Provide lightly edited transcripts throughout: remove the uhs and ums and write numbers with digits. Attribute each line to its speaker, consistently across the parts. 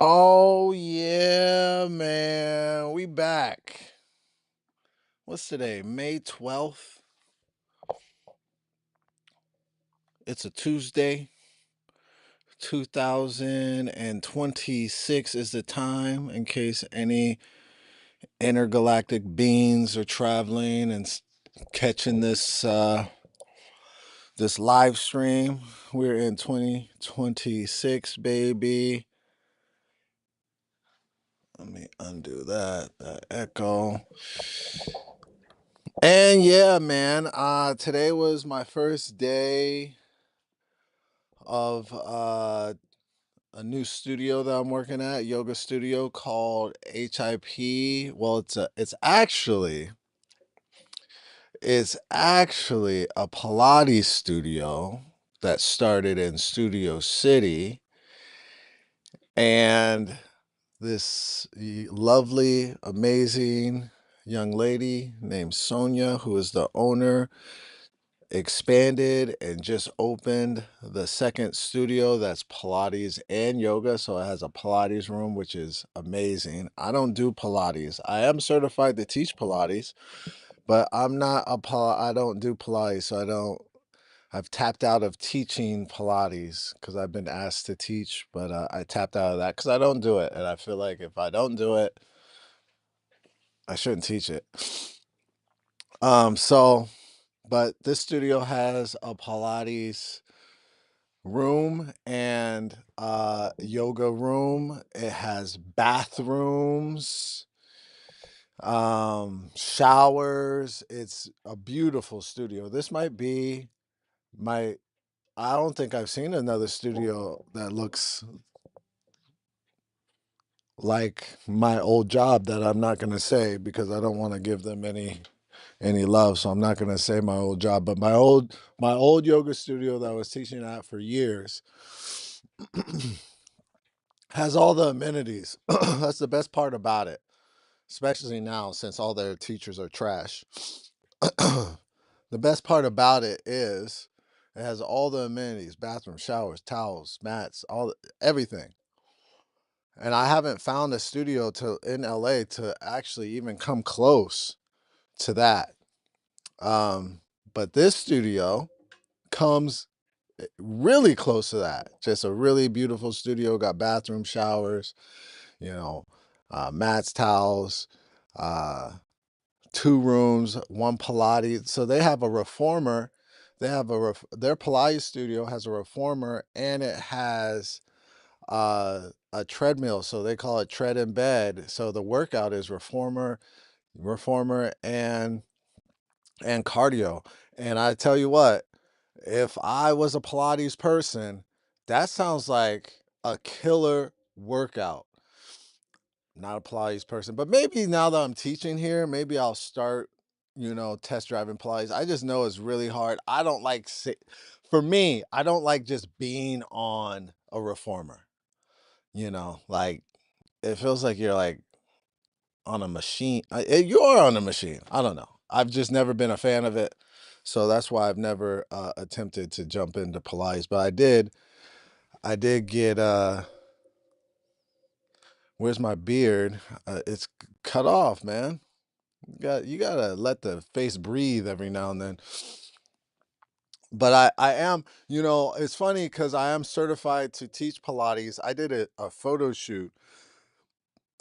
Speaker 1: Oh yeah, man. We back. What's today? May 12th. It's a Tuesday. 2026 is the time in case any intergalactic beings are traveling and catching this live stream. We're in 2026, baby. Let me undo that echo. And yeah, man, today was my first day of a new studio that I'm working at, yoga studio called HIP. Well, it's actually a Pilates studio that started in Studio City, and this lovely, amazing young lady named Sonia, who is the owner, expanded and just opened the second studio that's Pilates and yoga. So it has a Pilates room, which is amazing. I don't do Pilates. I am certified to teach Pilates, but I don't do Pilates. So I've tapped out of teaching Pilates because I've been asked to teach, but I tapped out of that because I don't do it. And I feel like if I don't do it, I shouldn't teach it. So, but this studio has a Pilates room and yoga room. It has bathrooms, showers. It's a beautiful studio. This might be my I don't think I've seen another studio that looks like my old job that I'm not going to say because I don't want to give them any love, so I'm not going to say my old job, but my old yoga studio that I was teaching at for years has all the amenities. That's the best part about it, especially now since all their teachers are trash. The best part about it is it has all the amenities: bathroom, showers, towels, mats, everything. And I haven't found a studio in LA to actually even come close to that. Um, but this studio comes really close to that. Just a really beautiful studio, got bathroom, showers, you know, mats, towels, uh, two rooms, one Pilates. So they have a reformer. Their Pilates studio has a reformer and it has a treadmill. So they call it tread in bed. So the workout is reformer and cardio. And I tell you what, if I was a Pilates person, that sounds like a killer workout. Not a Pilates person, but maybe now that I'm teaching here, maybe I'll start, test driving Pilates. I just know it's really hard. I don't like, for me, I don't like just being on a reformer, like it feels like you're like on a machine. You are on a machine. I don't know. I've just never been a fan of it. So that's why I've never attempted to jump into Pilates, but I did get where's my beard? It's cut off, man. You gotta let the face breathe every now and then. But I am, it's funny because I am certified to teach Pilates. I did a photo shoot.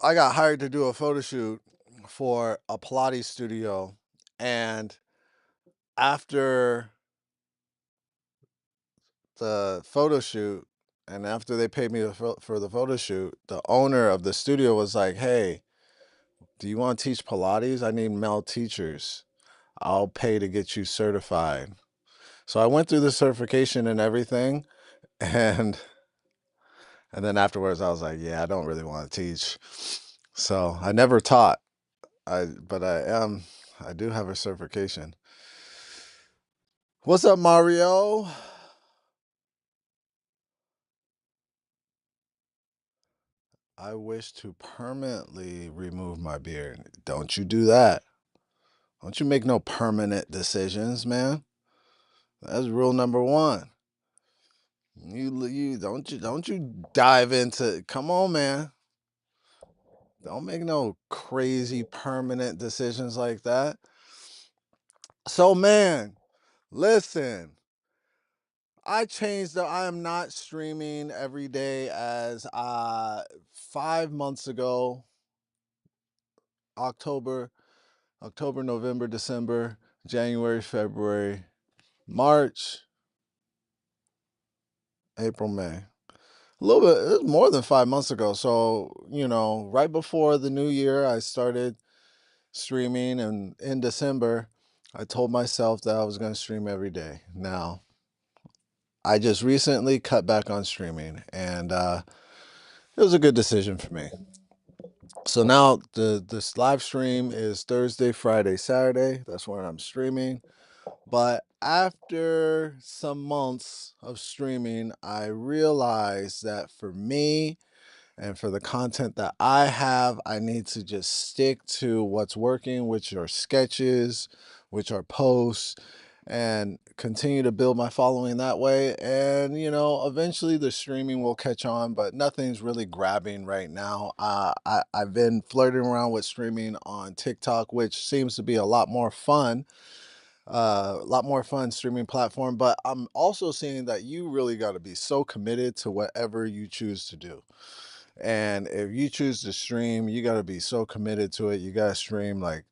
Speaker 1: I got hired to do a photo shoot for a Pilates studio, and after the photo shoot, and after they paid me for the photo shoot, the owner of the studio was like, "Hey, do you want to teach Pilates? I need male teachers. I'll pay to get you certified." So I went through the certification and everything, and and then afterwards I was like, "Yeah, I don't really want to teach." So I never taught. But I do have a certification. What's up, Mario? I wish to permanently remove my beard. Don't you do that. Don't you make no permanent decisions, man. That's rule number one. You don't you dive into, come on, man. Don't make no crazy permanent decisions like that. So, man, listen, I am not streaming every day as 5 months ago, October, November, December, January, February, March, April, May. A little bit, it was more than 5 months ago. So, right before the new year, I started streaming, and in December, I told myself that I was going to stream every day. Now, I just recently cut back on streaming, and it was a good decision for me. So now this live stream is Thursday, Friday, Saturday. That's when I'm streaming. But after some months of streaming, I realized that for me and for the content that I have, I need to just stick to what's working, which are sketches, which are posts, and continue to build my following that way. And, eventually the streaming will catch on, but nothing's really grabbing right now. I've been flirting around with streaming on TikTok, which seems to be a lot more fun streaming platform. But I'm also seeing that you really got to be so committed to whatever you choose to do. And if you choose to stream, you got to be so committed to it. You got to stream like,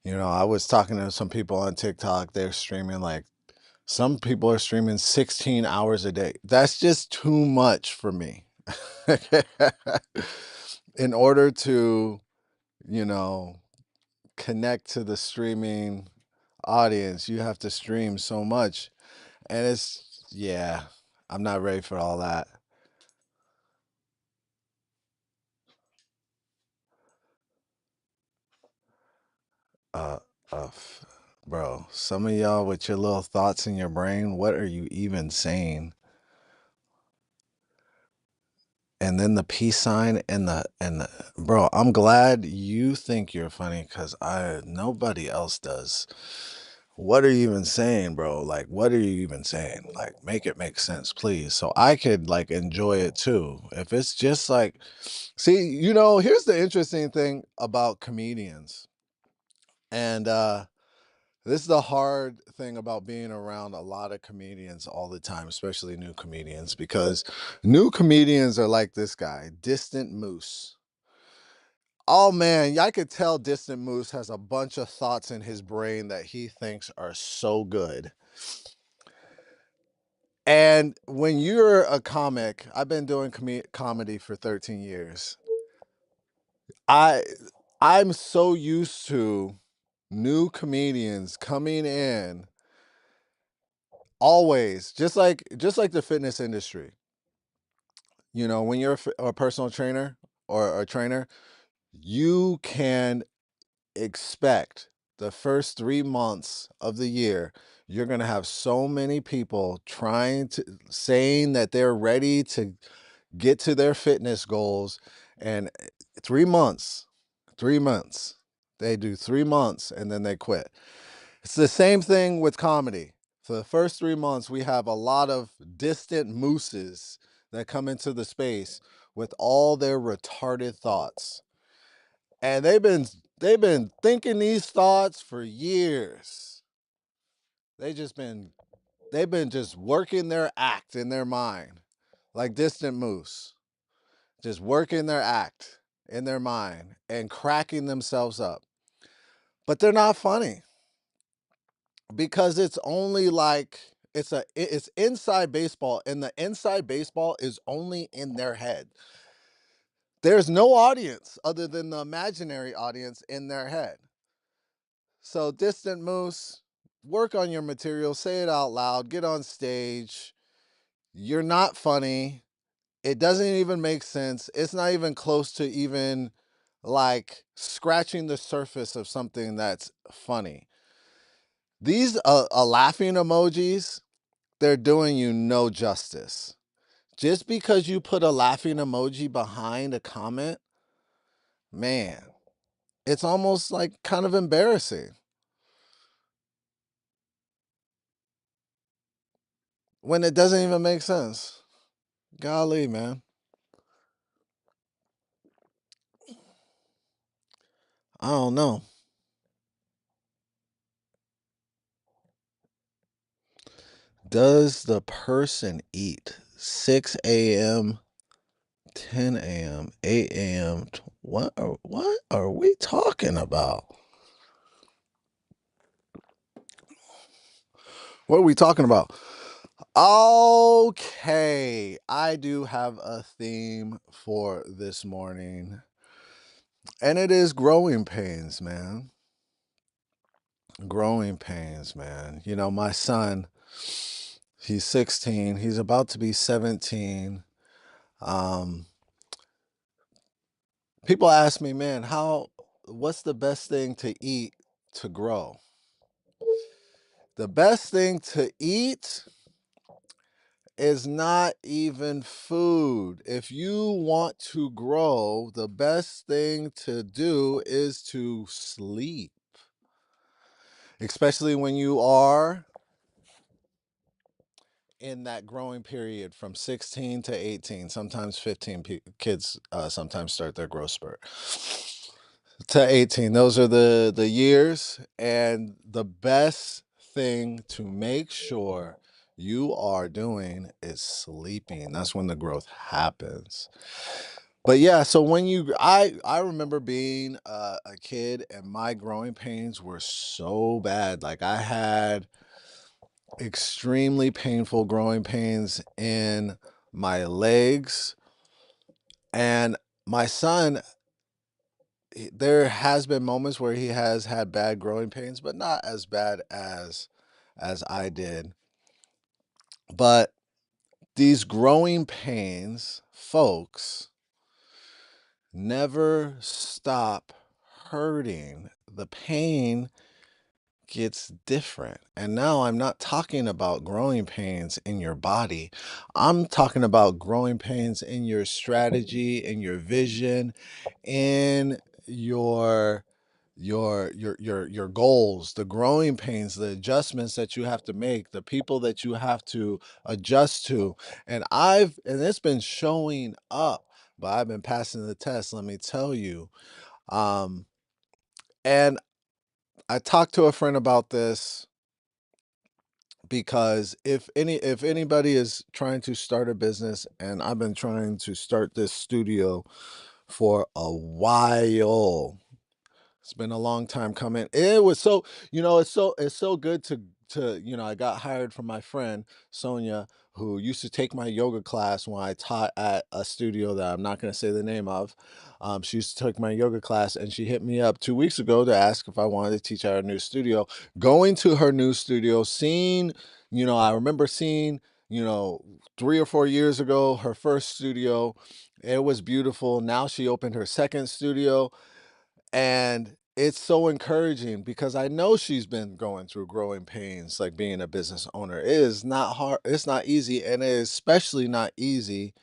Speaker 1: I was talking to some people on TikTok. They're streaming like, some people are streaming 16 hours a day. That's just too much for me. In order to, you know, connect to the streaming audience, you have to stream so much. And yeah, I'm not ready for all that. Uh, f- Bro, some of y'all with your little thoughts in your brain, what are you even saying? And then the peace sign and the bro, I'm glad you think you're funny because I nobody else does. What are you even saying, bro? Like, what are you even saying? Like, make it make sense, please. So I could like enjoy it too. If it's just like, see, here's the interesting thing about comedians. And this is the hard thing about being around a lot of comedians all the time, especially new comedians, because new comedians are like this guy, Distant Moose. Oh man, I could tell Distant Moose has a bunch of thoughts in his brain that he thinks are so good. And when you're a comic, I've been doing comedy for 13 years. I I'm so used to new comedians coming in always, just like the fitness industry. When you're a personal trainer or a trainer, you can expect the first 3 months of the year, you're going to have so many people saying that they're ready to get to their fitness goals. And 3 months, 3 months, they do 3 months and then they quit. It's the same thing with comedy. For the first 3 months, we have a lot of distant mooses that come into the space with all their retarded thoughts. And they've been thinking these thoughts for years. They just been they've been just working their act in their mind. Like Distant Moose. Just working their act in their mind and cracking themselves up. But they're not funny because it's only like it's inside baseball, and the inside baseball is only in their head. There's no audience other than the imaginary audience in their head. So, Distant Moose, work on your material, say it out loud, get on stage. You're not funny. It doesn't even make sense. It's not even close to even like scratching the surface of something that's funny. These laughing emojis, they're doing you no justice. Just because you put a laughing emoji behind a comment, man, it's almost like kind of embarrassing when it doesn't even make sense. Golly, man. I don't know. Does the person eat 6 a.m., 10 a.m., 8 a.m.? What are we talking about? What are we talking about? Okay, I do have a theme for this morning, and it is growing pains, man. Growing pains, man. You know, my son, he's 16, he's about to be 17. Um, People ask me, man, what's the best thing to eat to grow? The best thing to eat is not even food. If you want to grow, the best thing to do is to sleep, especially when you are in that growing period from 16 to 18, sometimes 15 kids sometimes start their growth spurt to 18. Those are the years, and the best thing to make sure you are doing is sleeping. That's when the growth happens. But yeah, so when I remember being a kid, and my growing pains were so bad. Like, I had extremely painful growing pains in my legs, and my son, there has been moments where he has had bad growing pains, but not as bad as I did. But these growing pains, folks, never stop hurting. The pain gets different. And now I'm not talking about growing pains in your body. I'm talking about growing pains in your strategy, in your vision, in your goals, the growing pains, the adjustments that you have to make, the people that you have to adjust to. And it's been showing up, but I've been passing the test, let me tell you. Um and I talked to a friend about this, because if anybody is trying to start a business, and I've been trying to start this studio for a while. It's been a long time coming. It was so, it's so good I got hired from my friend Sonia, who used to take my yoga class when I taught at a studio that I'm not going to say the name of. She used to take my yoga class, and she hit me up 2 weeks ago to ask if I wanted to teach at her new studio. Going to her new studio, I remember seeing, 3 or 4 years ago, her first studio. It was beautiful. Now she opened her second studio, and it's so encouraging, because I know she's been going through growing pains, like being a business owner. It is not hard, it's not easy, and it is especially not easy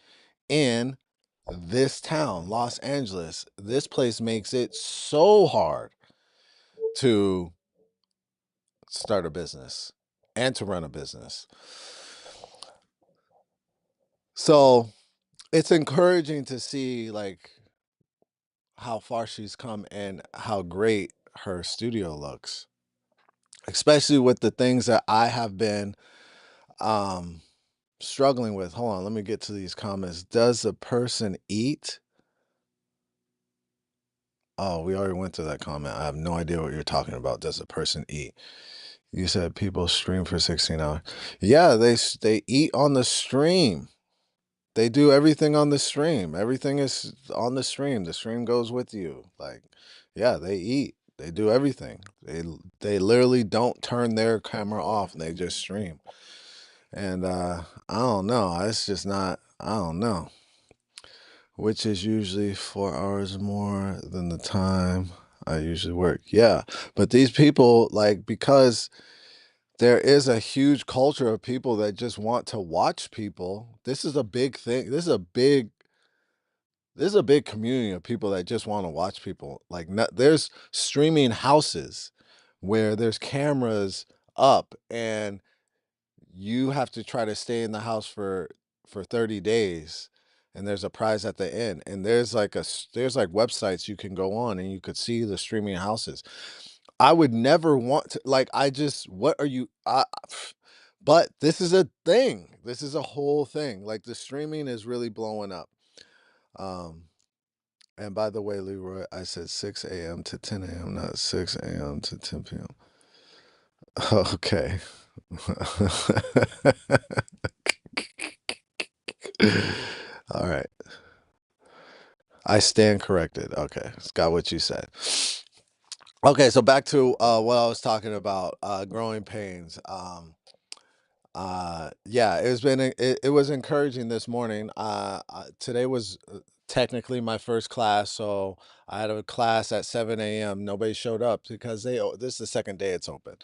Speaker 1: in this town, Los Angeles. This place makes it so hard to start a business and to run a business. So it's encouraging to see, like, how far she's come and how great her studio looks, especially with the things that I have been um struggling with. Hold on, let me get to these comments. Does a person eat? Oh, we already went to that comment. I have no idea what you're talking about. Does a person eat? You said people stream for 16 hours. Yeah, they eat on the stream. They do everything on the stream. Everything is on the stream. The stream goes with you. Like, yeah, they eat. They do everything. They literally don't turn their camera off, and they just stream. And I don't know. It's just not, I don't know. Which is usually 4 hours more than the time I usually work. Yeah. But these people, like, because there is a huge culture of people that just want to watch people. This is a big thing. This is a big community of people that just want to watch people. Like, there's streaming houses where there's cameras up, and you have to try to stay in the house for for 30 days, and there's a prize at the end, and there's like websites you can go on and you could see the streaming houses. I would never want to, like, I just, what are you, but this is a thing. This is a whole thing. Like, the streaming is really blowing up. Um, and by the way, Leroy, I said 6 a.m. to 10 a.m., not 6 a.m. to 10 p.m. Okay. All right. I stand corrected. Okay. It's got what you said. Okay, so back to what I was talking about, growing pains. Yeah, it was encouraging this morning. Today was technically my first class, so I had a class at 7 a.m. Nobody showed up because this is the second day it's open.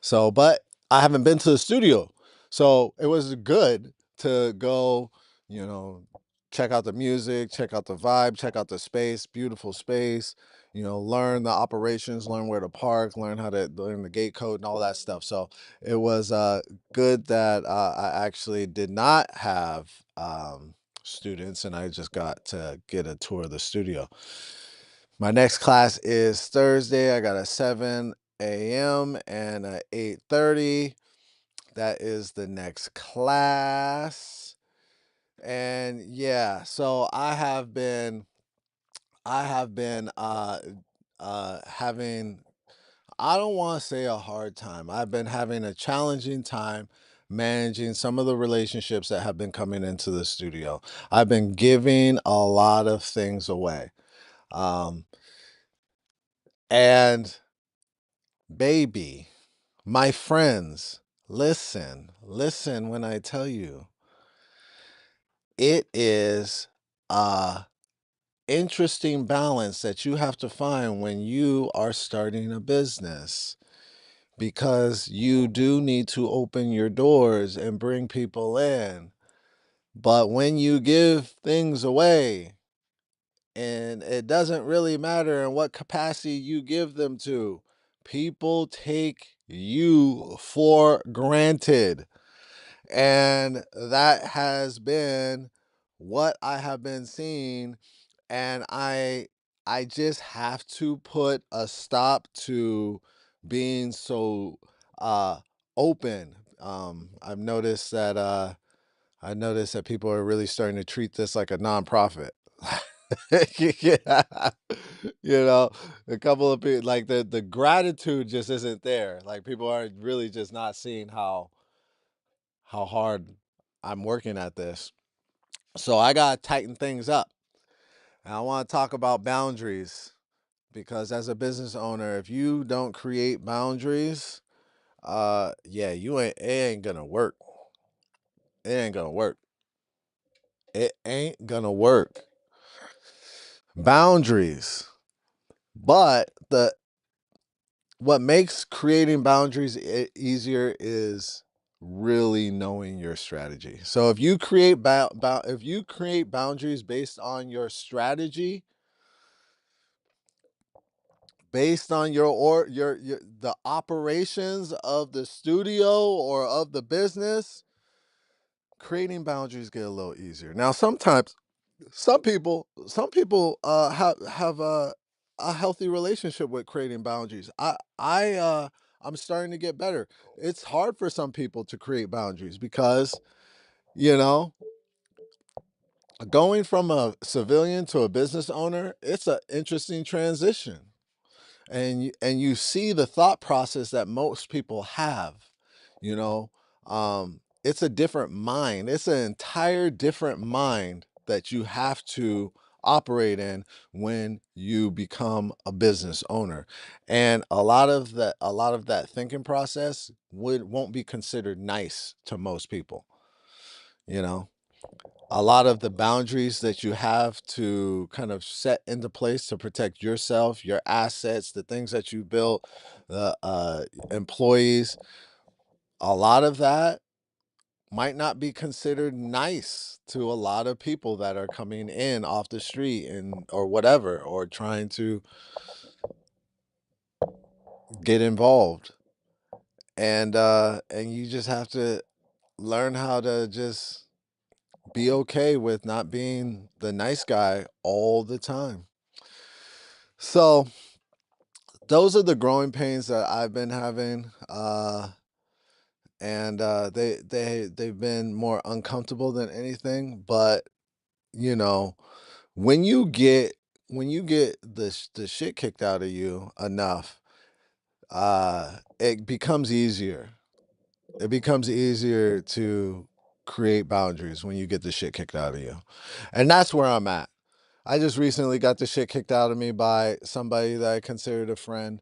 Speaker 1: So, but I haven't been to the studio, so it was good to go. You know, check out the music, check out the vibe, check out the space. Beautiful space. Learn the operations, learn where to park, learn how to learn the gate code and all that stuff. So it was good that I actually did not have students, and I just got to get a tour of the studio. My next class is Thursday. I got a 7 a.m. and a 8:30. That is the next class. And yeah, so I have been having, I don't want to say a hard time. I've been having a challenging time managing some of the relationships that have been coming into the studio. I've been giving a lot of things away. Um, and baby, my friends, listen when I tell you, it is a interesting balance that you have to find when you are starting a business, because you do need to open your doors and bring people in. But when you give things away, and it doesn't really matter in what capacity you give them to, people take you for granted. And that has been what I have been seeing, and I just have to put a stop to being so open. I noticed that people are really starting to treat this like a nonprofit. Yeah. You know, a couple of people, like, the gratitude just isn't there. Like, people are really just not seeing how hard I'm working at this. So I gotta tighten things up. And I want to talk about boundaries, because as a business owner, if you don't create boundaries, yeah, it ain't gonna work. It ain't gonna work. It ain't gonna work. Boundaries. But the what makes creating boundaries easier is really knowing your strategy. So if you create if you create boundaries based on your strategy, based on your the operations of the studio or of the business, creating boundaries get a little easier. Now, sometimes some people have a healthy relationship with creating boundaries. I'm starting to get better. It's hard for some people to create boundaries because, you know, going from a civilian to a business owner, it's an interesting transition. And you see the thought process that most people have. you know it's a different mind. It's an entire different mind that you have to operate in when you become a business owner. And a lot of that thinking process won't be considered nice to most people. you know a lot of the boundaries that you have to kind of set into place to protect yourself, your assets, the things that you built, the employees, a lot of that might not be considered nice to a lot of people that are coming in off the street and or whatever, or trying to get involved. And you just have to learn how to just be okay with not being the nice guy all the time. So those are the growing pains that I've been having. And they've been more uncomfortable than anything. But you know, when you get the shit kicked out of you enough, it becomes easier. It becomes easier to create boundaries when you get the shit kicked out of you. And that's where I'm at. I just recently got the shit kicked out of me by somebody that I considered a friend.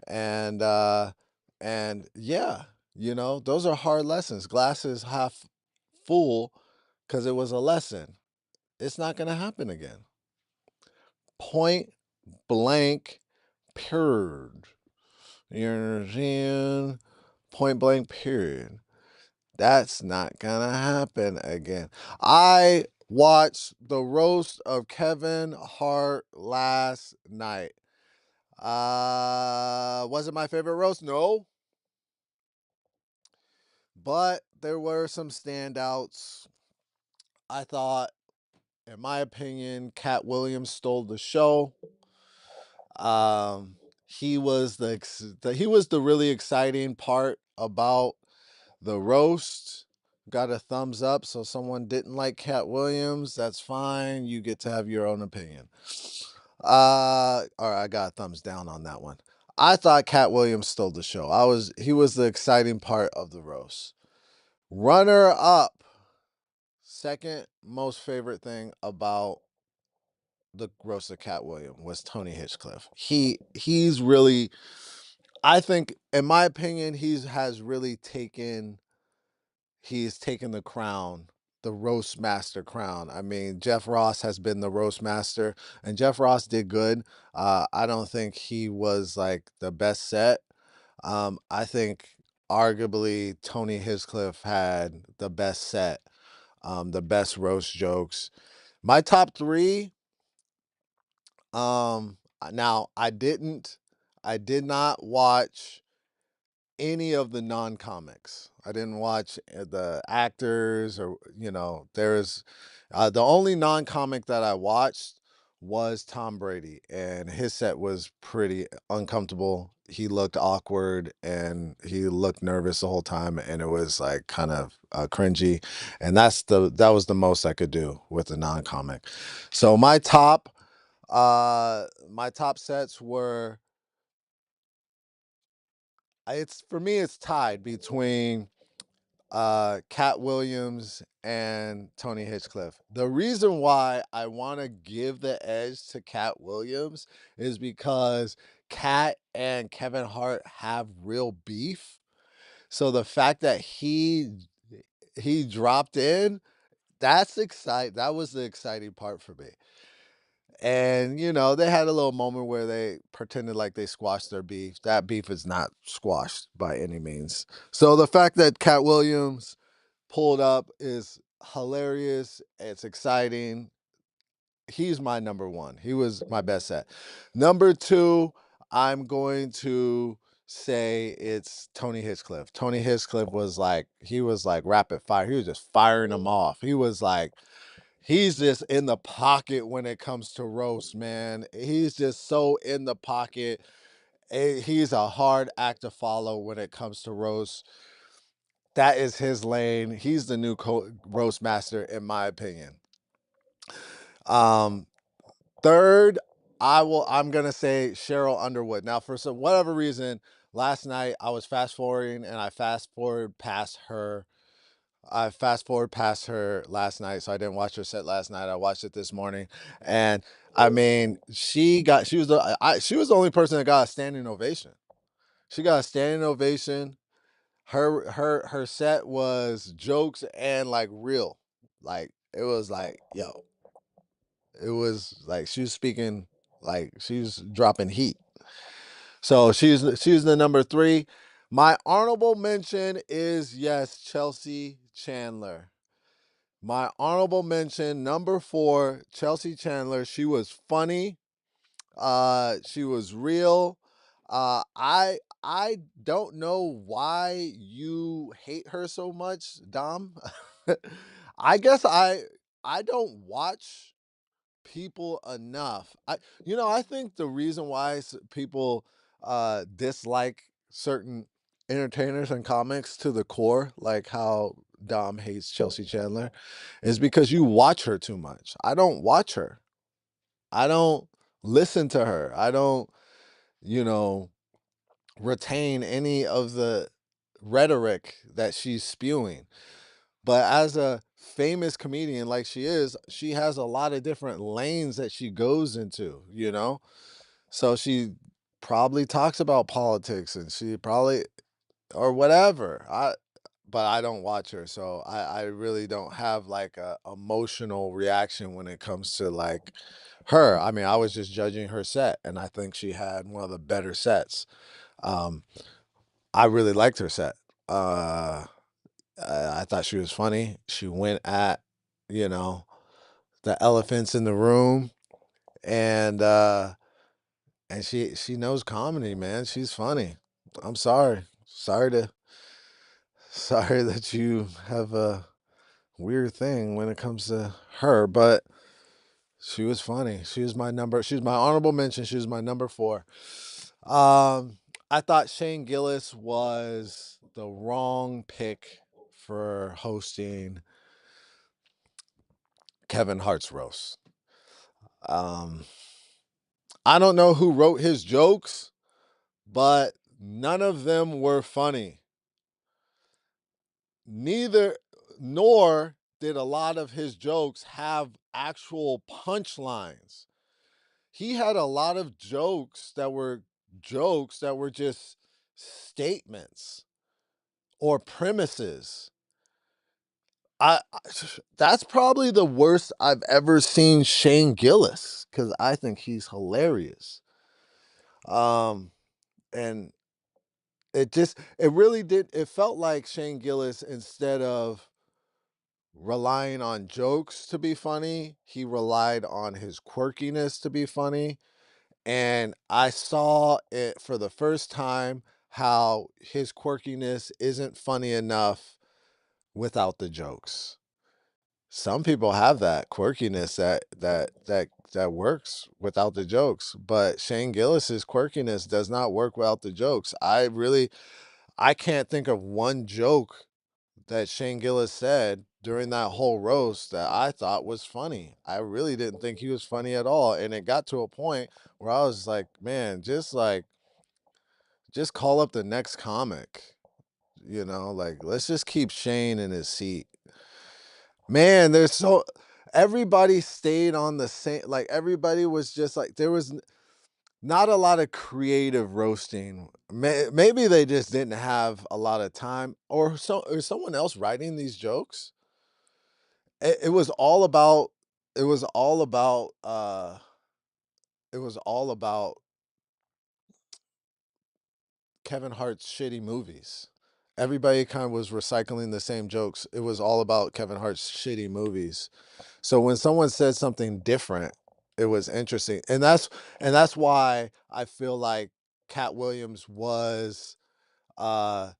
Speaker 1: And yeah, those are hard lessons. Glass is half full because it was a lesson. It's not going to happen again. Point blank, period. You understand? Point blank, period. That's not gonna happen again. I watched the roast of Kevin Hart last night. Was it my favorite roast? No. But there were some standouts. I thought, in my opinion, Cat Williams stole the show. He was he was the really exciting part about the roast. Got a thumbs up. So someone didn't like Cat Williams, that's fine. You get to have your own opinion. All right, I got a thumbs down on that one. I thought Cat Williams stole the show. He was the exciting part of the roast. Runner up. Second most favorite thing about the roast of Cat Williams was Tony Hinchcliffe. He's really, I think, in my opinion, he's taken the crown, the roast master crown. I mean, Jeff Ross has been the roast master, and Jeff Ross did good. I don't think he was like the best set. I think arguably Tony Hinchcliffe had the best set, the best roast jokes. My top three. Now I did not watch any of the non-comics. I didn't watch the actors or there's the only non-comic that I watched was Tom Brady, and his set was pretty uncomfortable. He looked awkward and he looked nervous the whole time, and it was like kind of cringy. And that was the most I could do with the non-comic. So my top sets were, for me it's tied between Cat Williams and Tony Hinchcliffe. The reason why I want to give the edge to Cat Williams is because Cat and Kevin Hart have real beef. So the fact that he dropped in, that's exciting. That was the exciting part for me. And they had a little moment where they pretended like they squashed their beef. That beef is not squashed by any means. So the fact that Cat Williams pulled up is hilarious. It's exciting. He's my number one. He was my best set. Number two, I'm going to say it's Tony Hinchcliffe. Tony Hinchcliffe was like rapid fire. He was just firing them off. He's just in the pocket when it comes to roast, man. He's just so in the pocket. He's a hard act to follow when it comes to roast. That is his lane. He's the new roast master, in my opinion. Third, I'm gonna say Cheryl Underwood. Now, for whatever reason, last night I was fast forwarding and I fast forward past her. I fast forward past her last night, so I didn't watch her set last night. I watched it this morning, and I mean, she was the only person that got a standing ovation. She got a standing ovation. Her set was jokes and like real, like it was like it was like she was speaking, like she was dropping heat. So she's the number three. My honorable mention is, yes, Chelsea Chandler. My honorable mention, number four, Chelsea Chandler. She was funny. She was real. I don't know why you hate her so much, Dom. I guess I don't watch people enough. I think the reason why people dislike certain entertainers and comics to the core, like how Dom hates Chelsea Chandler, is because you watch her too much. I don't watch her. I don't listen to her. I don't, you know, retain any of the rhetoric that she's spewing. But as a famous comedian like she is, she has a lot of different lanes that she goes into. So she probably talks about politics and she probably or whatever. But I don't watch her, so I really don't have like a emotional reaction when it comes to like her. I mean, I was just judging her set, and I think she had one of the better sets. Um, I really liked her set. Uh, I thought she was funny. She went at, you know, the elephants in the room, and she knows comedy, man. She's funny. I'm sorry. Sorry that you have a weird thing when it comes to her, but she was funny. She was my honorable mention. She was my number 4. I thought Shane Gillis was the wrong pick for hosting Kevin Hart's roast. Um, I don't know who wrote his jokes, but none of them were funny. Neither, nor did a lot of his jokes have actual punchlines. He had a lot of jokes that were just statements or premises. I that's probably the worst I've ever seen Shane Gillis because I think he's hilarious. Um, and it really did. It felt like Shane Gillis, instead of relying on jokes to be funny, he relied on his quirkiness to be funny. And I saw it for the first time how his quirkiness isn't funny enough without the jokes. Some people have that quirkiness that works without the jokes, but Shane Gillis's quirkiness does not work without the jokes. I can't think of one joke that Shane Gillis said during that whole roast that I thought was funny. I really didn't think he was funny at all. And it got to a point where I was like, man, just call up the next comic. Like let's just keep Shane in his seat. Man, everybody stayed on the same, like everybody was just like there was not a lot of creative roasting. Maybe they just didn't have a lot of time, or someone else writing these jokes. It was all about it was all about it was all about Kevin Hart's shitty movies. Everybody kind of was recycling the same jokes. It was all about Kevin Hart's shitty movies. So when someone said something different, it was interesting. And that's why I feel like Cat Williams was uh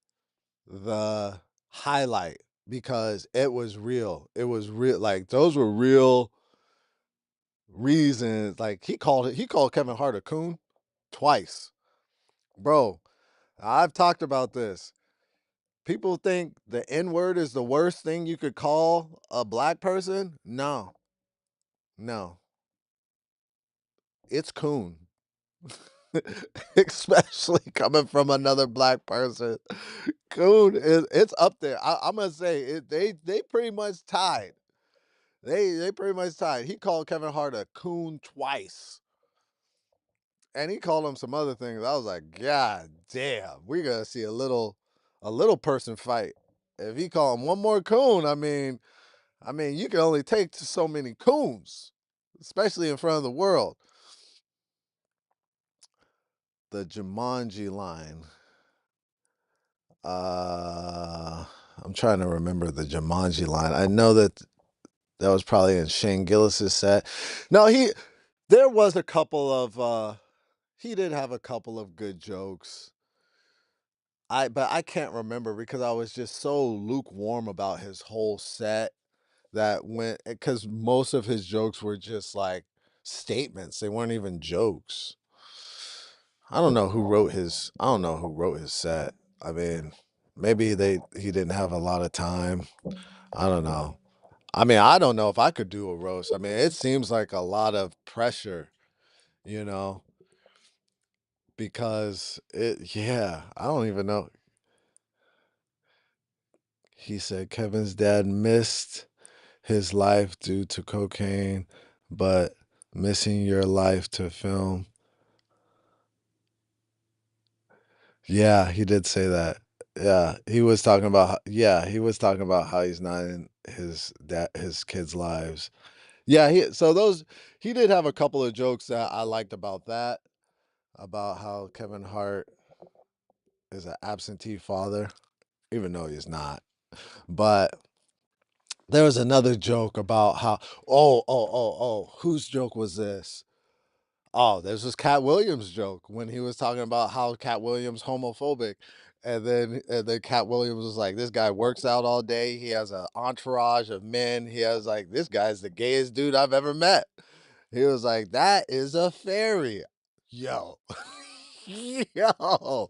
Speaker 1: the highlight, because it was real. It was real, like those were real reasons. Like he called Kevin Hart a coon twice. Bro, I've talked about this. People think the N word is the worst thing you could call a black person. No, no, it's coon. Especially coming from another black person. Coon it's up there. I'm gonna say it, they pretty much tied. They pretty much tied. He called Kevin Hart a coon twice. And he called him some other things. I was like, God damn, we're gonna see a little person fight. If he called him one more coon, I mean, you can only take so many coons, especially in front of the world. The Jumanji line. Uh, I'm trying to remember the Jumanji line. I know that was probably in Shane Gillis's set. No, there was a couple of he did have a couple of good jokes. But I can't remember because I was just so lukewarm about his whole set that went because most of his jokes were just like statements. They weren't even jokes. I don't know who wrote his set. I mean, maybe he didn't have a lot of time. I don't know. I mean, I don't know if I could do a roast. I mean, it seems like a lot of pressure, you know, because yeah, I don't even know. He said Kevin's dad missed his life due to cocaine, but missing your life to film. Yeah, he did say that. Yeah, he was talking about he was talking about how he's not in his kids' lives. Yeah, he did have a couple of jokes that I liked about that, about how Kevin Hart is an absentee father, even though he's not. But there was another joke about how whose joke was this? Oh, there's this Cat Williams joke when he was talking about how Cat Williams homophobic, and then Cat Williams was like, "This guy works out all day. He has an entourage of men. He has like this guy's the gayest dude I've ever met." He was like, "That is a fairy, yo, yo."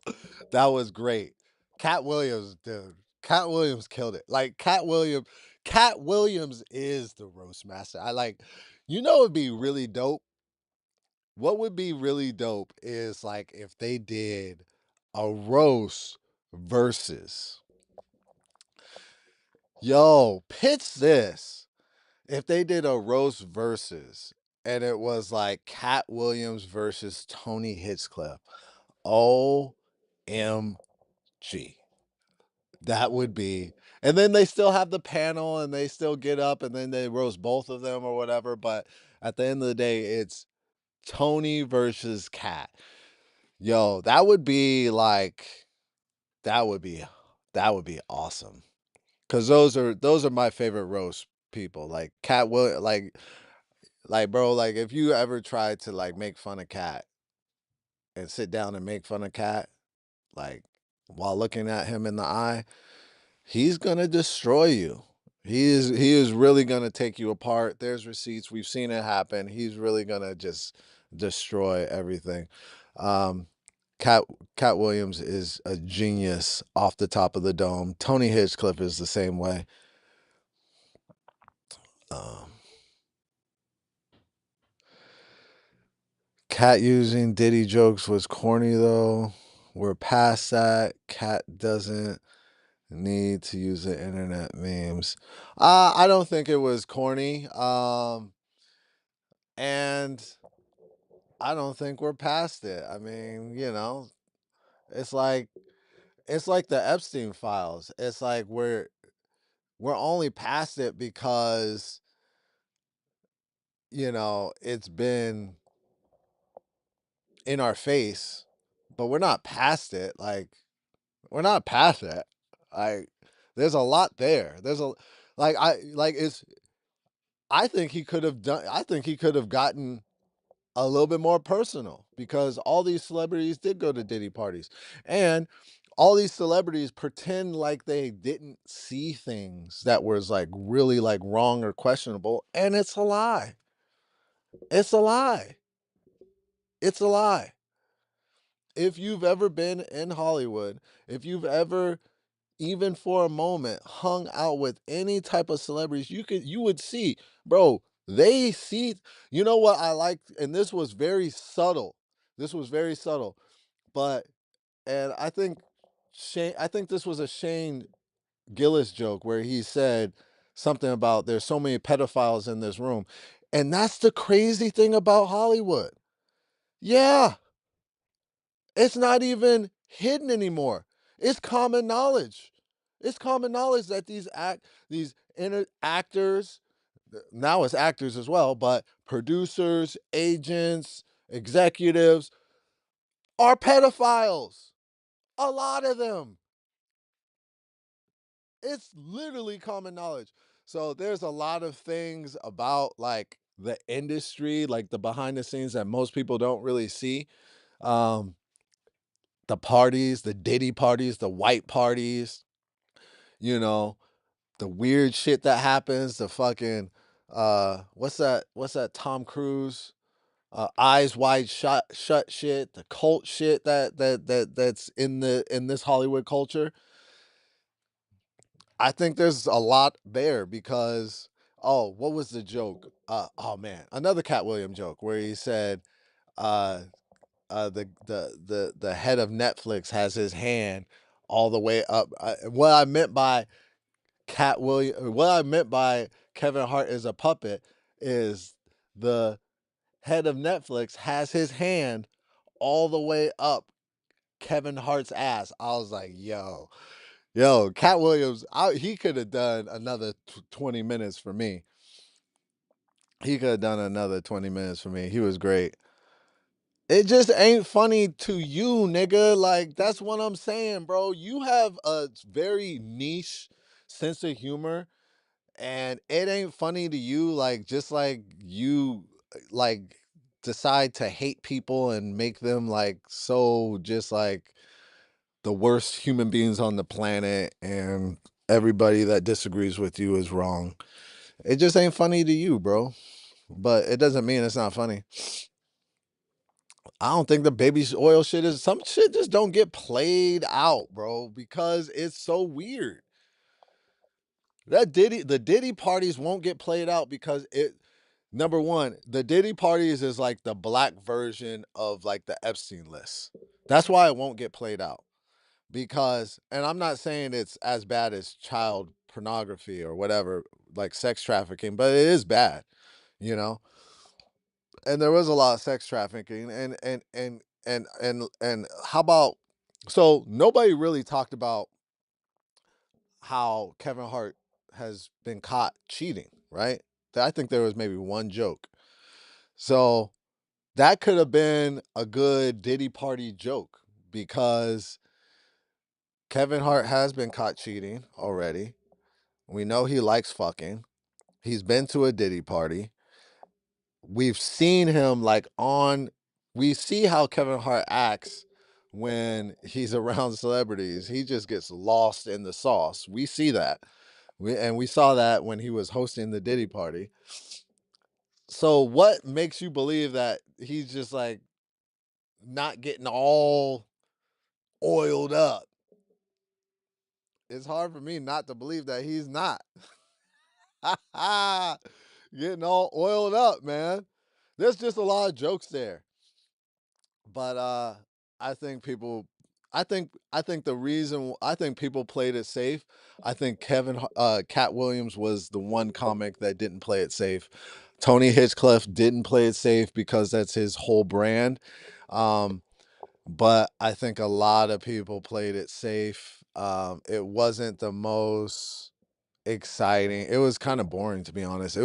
Speaker 1: That was great. Cat Williams, dude. Cat Williams killed it. Like Cat Williams is the roast master. I like, it'd be really dope. What would be really dope is like if they did a roast versus. Yo, pitch this. If they did a roast versus and it was like Cat Williams versus Tony Hinchcliffe. OMG. That would be. And then they still have the panel and they still get up and then they roast both of them or whatever. But at the end of the day, it's Tony versus Cat. Yo, that would be that would be awesome. Cause those are my favorite roast people. Like Cat will like bro, like if you ever tried to like make fun of Cat and sit down and make fun of Cat, like while looking at him in the eye, he's gonna destroy you. He is really gonna take you apart. There's receipts. We've seen it happen. He's really gonna just destroy everything. Um, Cat Cat Williams is a genius off the top of the dome. Tony Hinchcliffe is the same way. Um, Cat using Diddy jokes was corny though. We're past that. Cat doesn't need to use the internet memes. I don't think it was corny. And I don't think we're past it. I mean, it's like it's like the Epstein files. It's like we're only past it because, it's been in our face, but we're not past it. Like we're not past it. Like there's a lot there. There's a like I like it's I think he could have gotten a little bit more personal because all these celebrities did go to Diddy parties. And all these celebrities pretend like they didn't see things that was like really like wrong or questionable. And it's a lie. It's a lie. It's a lie. If you've ever been in Hollywood, if you've ever even for a moment hung out with any type of celebrities, you would see, bro, they see, you know what I liked, and this was very subtle. This was very subtle, but and I think this was a Shane Gillis joke where he said something about there's so many pedophiles in this room. And that's the crazy thing about Hollywood. Yeah, it's not even hidden anymore. It's common knowledge. It's common knowledge that these actors, now it's actors as well, but producers, agents, executives are pedophiles. A lot of them. It's literally common knowledge. So there's a lot of things about like the industry, like the behind the scenes that most people don't really see. Um, the parties, the Diddy parties, the white parties, you know, the weird shit that happens, the fucking what's that Tom Cruise eyes wide shut shit, the cult shit that's in this Hollywood culture. I think there's a lot there because what was the joke? Oh man, another Cat Williams joke where he said uh the head of Netflix has his hand all the way up. What I meant by what I meant by Kevin Hart is a puppet is the head of Netflix has his hand all the way up Kevin Hart's ass. I was like, yo, Cat Williams, he could have done another 20 minutes for me. He could have done another 20 minutes for me. He was great. It just ain't funny to you, nigga. Like, that's what I'm saying, bro. You have a very niche sense of humor, and it ain't funny to you. Like, just like you, like, decide to hate people and make them, like, so just like the worst human beings on the planet, and everybody that disagrees with you is wrong. It just ain't funny to you, bro. But it doesn't mean it's not funny. I don't think the baby oil shit is some shit just don't get played out, bro, because it's so weird. The Diddy parties won't get played out because it number one, the Diddy parties is like the black version of like the Epstein list. That's why it won't get played out. Because and I'm not saying it's as bad as child pornography or whatever, like sex trafficking, but it is bad, you know. And there was a lot of sex trafficking and how about so nobody really talked about how Kevin Hart has been caught cheating, right? I think there was maybe one joke. So that could have been a good Diddy party joke because Kevin Hart has been caught cheating already. We know he likes fucking. He's been to a Diddy party. We've seen him like on we see how Kevin Hart acts when he's around celebrities. He just gets lost in the sauce. We see that. We saw that when he was hosting the Diddy party. So what makes you believe that he's just like not getting all oiled up? It's hard for me not to believe that he's not getting all oiled up, man. There's just a lot of jokes there. But I think people I think the reason I think people played it safe. I think Cat Williams was the one comic that didn't play it safe. Tony Hinchcliffe didn't play it safe because that's his whole brand. Um, but I think a lot of people played it safe. It wasn't the most exciting. It was kind of boring to be honest. It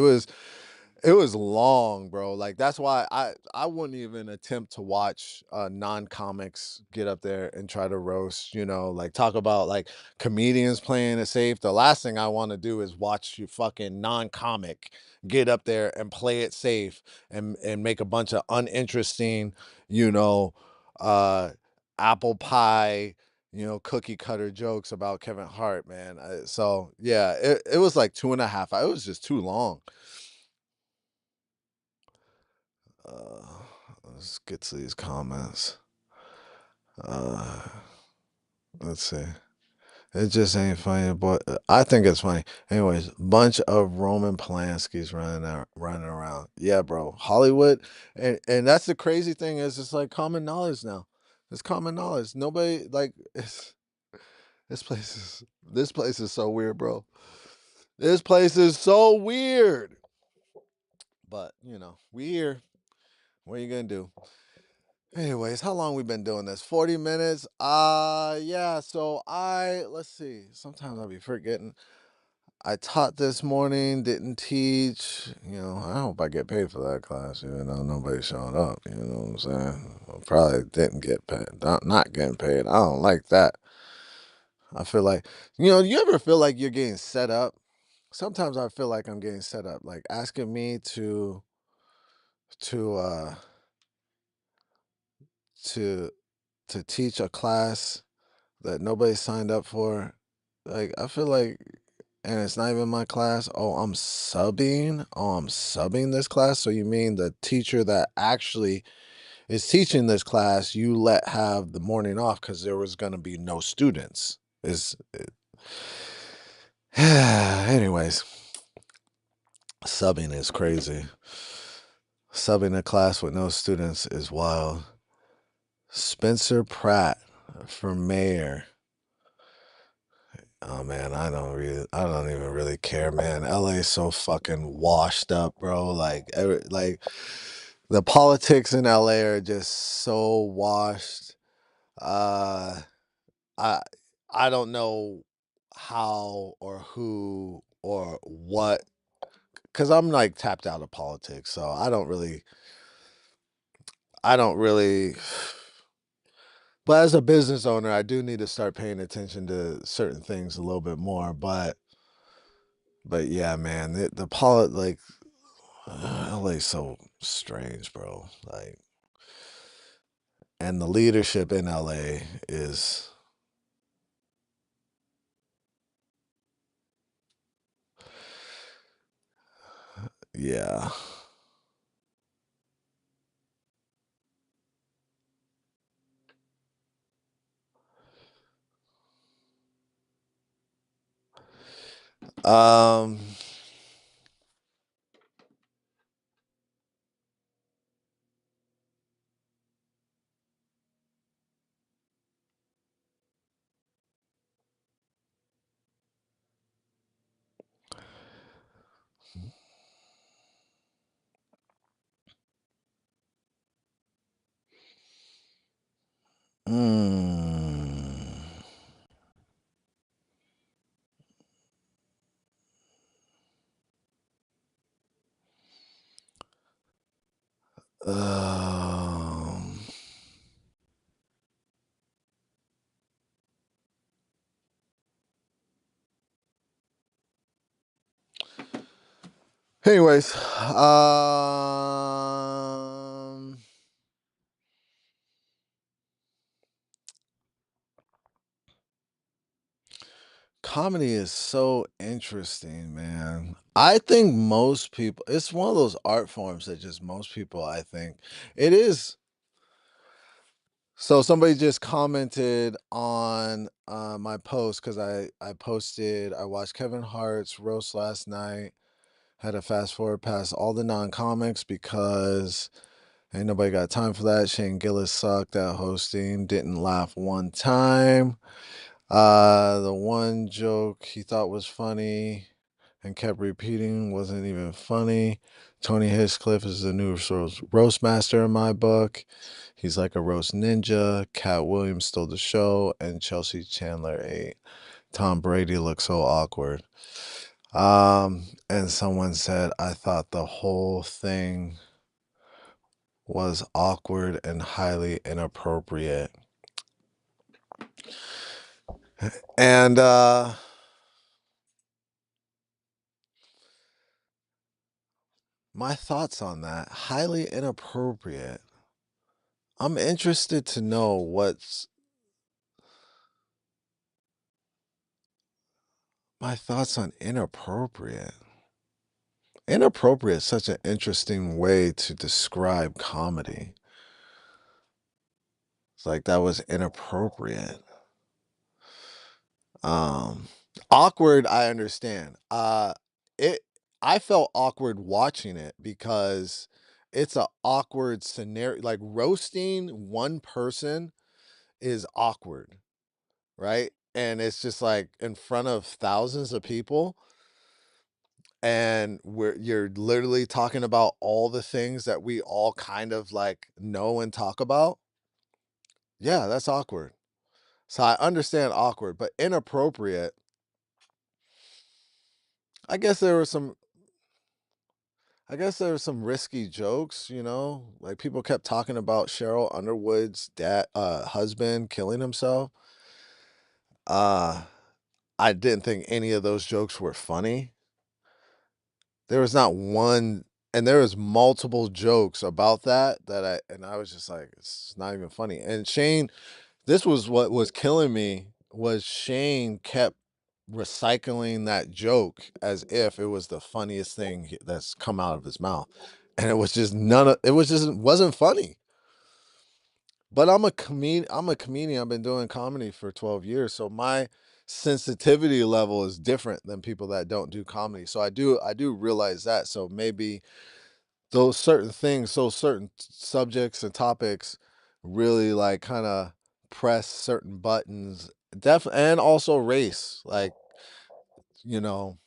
Speaker 1: was long, bro. Like that's why I wouldn't even attempt to watch non-comics get up there and try to roast, like talk about like comedians playing it safe. The last thing I want to do is watch you fucking non-comic get up there and play it safe and make a bunch of uninteresting, you know, uh apple pie, cookie cutter jokes about Kevin Hart, man. So yeah, it was like 2.5. It was just too long. Uh, let's get to these comments. Uh, let's see. It just ain't funny, but I think it's funny. Anyways, bunch of Roman Polanskis running around. Yeah, bro. Hollywood, and that's the crazy thing is it's like common knowledge now. It's common knowledge. Nobody like this place is so weird, bro. This place is so weird. But we here. What are you gonna do? Anyways, how long we been doing this? 40 minutes. Yeah, so let's see. Sometimes I'll be forgetting. I taught this morning, didn't teach. I hope I get paid for that class, even though nobody's showing up. You know what I'm saying? I probably didn't get paid. Not getting paid. I don't like that. I feel like, you ever feel like you're getting set up? Sometimes I feel like I'm getting set up, like asking me to uh to to teach a class that nobody signed up for. Like I feel like and it's not even my class. Oh, I'm subbing. Oh, I'm subbing this class. So you mean the teacher that actually is teaching this class, you let have the morning off because there was going to be no students? Is anyways, subbing is crazy. Subbing a class with no students is wild. Spencer Pratt for mayor. Oh man, I don't even really care, man. LA's so fucking washed up, bro. Like the politics in LA are just so washed. Uh I I don't know how or who or what, cuz I'm like tapped out of politics, so I don't really but as a business owner, I do need to start paying attention to certain things a little bit more, but yeah, man, like LA's so strange, bro. Like, and the leadership in LA is, yeah. Um, mm, um, anyways, comedy is so interesting, man. I think most people, it's one of those art forms that just most people, I think it is. So somebody just commented on my post because I watched Kevin Hart's roast last night. Had to fast forward past all the non-comics because ain't nobody got time for that. Shane Gillis sucked at hosting. Didn't laugh one time. The one joke he thought was funny and kept repeating wasn't even funny. Tony Hinchcliffe is the new roast master in my book. He's like a roast ninja. Cat Williams stole the show, and Chelsea Chandler ate. Tom Brady looked so awkward. And someone said, I thought the whole thing was awkward and highly inappropriate. And my thoughts on that, highly inappropriate. I'm interested to know what's my thoughts on inappropriate. Inappropriate is such an interesting way to describe comedy. It's like that was inappropriate. Um, Awkward, I understand. It I felt awkward watching it because it's a awkward scenario. Like roasting one person is awkward, right? And it's just like in front of thousands of people, and where you're literally talking about all the things that we all kind of like know and talk about. Yeah, that's awkward. So I understand awkward, but inappropriate. I guess there were some I guess there were some risky jokes, like people kept talking about Cheryl Underwood's husband killing himself. Uh, I didn't think any of those jokes were funny. There was not one, and there was multiple jokes about and I was just like, it's not even funny. And Shane, this was what was killing me was Shane kept recycling that joke as if it was the funniest thing that's come out of his mouth. And it was just wasn't funny. But I'm a comedian. I've been doing comedy for 12 years. So my sensitivity level is different than people that don't do comedy. So I do realize that. So maybe those certain things, so certain subjects and topics really like kind of press certain buttons. And also race. Like, you know,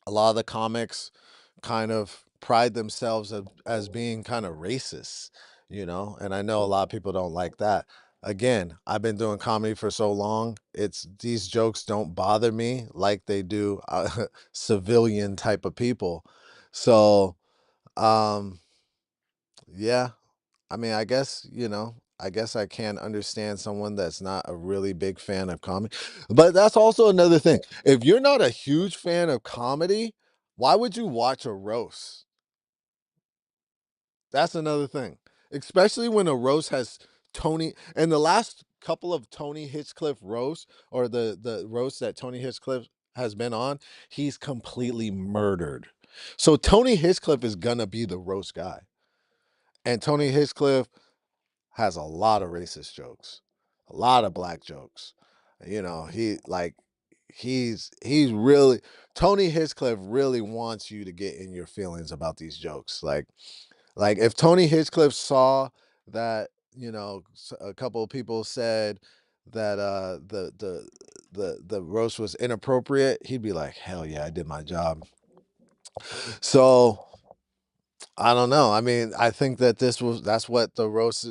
Speaker 1: a lot of the comics kind of pride themselves as being kind of racist, and I know a lot of people don't like that. Again, I've been doing comedy for so long, it's these jokes don't bother me like they do civilian type of people. So, um, yeah, I mean, I guess I can understand someone that's not a really big fan of comedy. But that's also another thing. If you're not a huge fan of comedy, why would you watch a roast? That's another thing. Especially when a roast has Tony and the last couple of Tony Hinchcliffe roasts, or the roast that Tony Hinchcliffe has been on, he's completely murdered. So Tony Hinchcliffe is gonna be the roast guy. And Tony Hinchcliffe has a lot of racist jokes, a lot of black jokes. He's really Tony Hinchcliffe really wants you to get in your feelings about these jokes. Like if Tony Hinchcliffe saw that, a couple of people said that the roast was inappropriate, he'd be like, "Hell yeah, I did my job." So I don't know. I mean, I think that that's what the roasts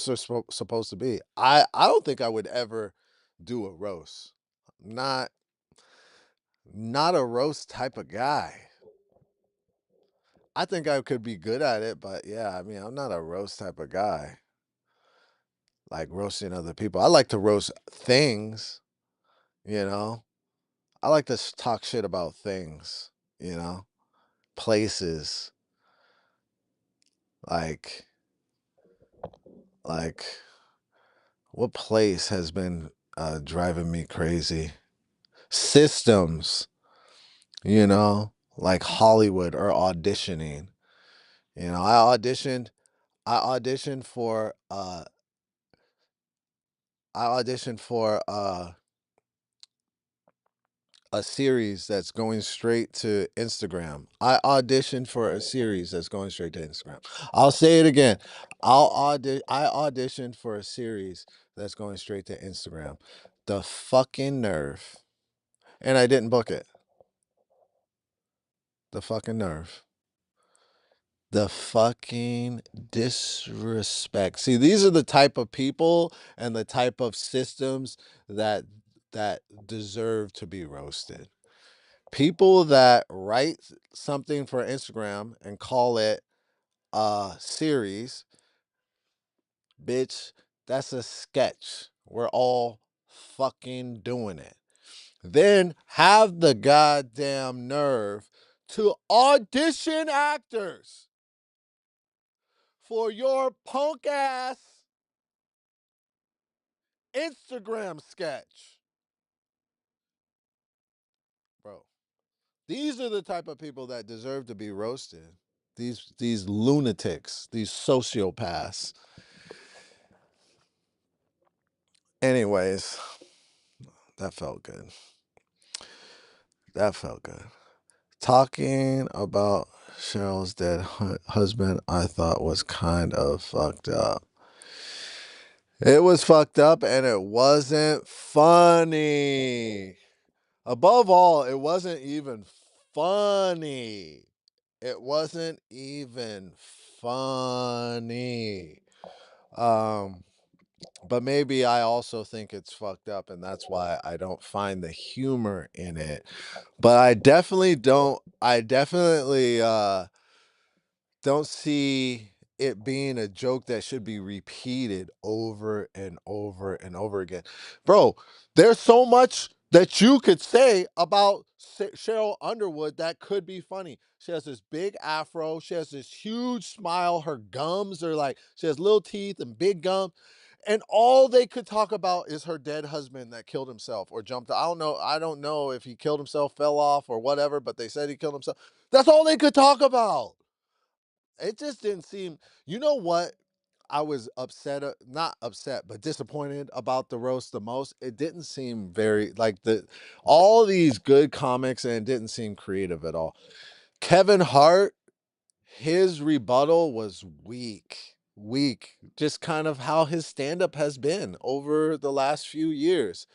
Speaker 1: are supposed to be. I don't think I would ever do a roast. Not not a roast type of guy. I think I could be good at it, but yeah, I mean, I'm not a roast type of guy. Like roasting other people. I like to roast things, you know. I like to talk shit about things, you know, places like like what place has been driving me crazy? Systems, like Hollywood or auditioning. I auditioned for I auditioned for a series that's going straight to Instagram. I auditioned for a series that's going straight to Instagram. I'll say it again. I auditioned for a series that's going straight to Instagram. The fucking nerve. And I didn't book it. The fucking nerve. The fucking disrespect. See, these are the type of people and the type of systems that that deserve to be roasted. People that write something for Instagram and call it a series, bitch, that's a sketch. We're all fucking doing it. Then have the goddamn nerve to audition actors for your punk ass Instagram sketch. Bro, these are the type of people that deserve to be roasted. These lunatics, these sociopaths. Anyways, that felt good. That felt good. Talking about Cheryl's dead husband, I thought was kind of fucked up. It was fucked up and it wasn't funny. Above all, it wasn't even funny. It wasn't even funny. Um, but maybe I also think it's fucked up, and that's why I don't find the humor in it. But I definitely don't. I definitely don't see it being a joke that should be repeated over and over and over again. Bro, there's so much that you could say about Cheryl Underwood that could be funny. She has this big afro, she has this huge smile, her gums are like, she has little teeth and big gums. And all they could talk about is her dead husband that killed himself or jumped. I don't know. I don't know if he killed himself, fell off, or whatever, but they said he killed himself. That's all they could talk about. It just didn't seem, you know what? I was upset, not upset, but disappointed about the roast the most. It didn't seem very like all these good comics, and it didn't seem creative at all. Kevin Hart, his rebuttal was weak. Weak. Just kind of how his stand-up has been over the last few years.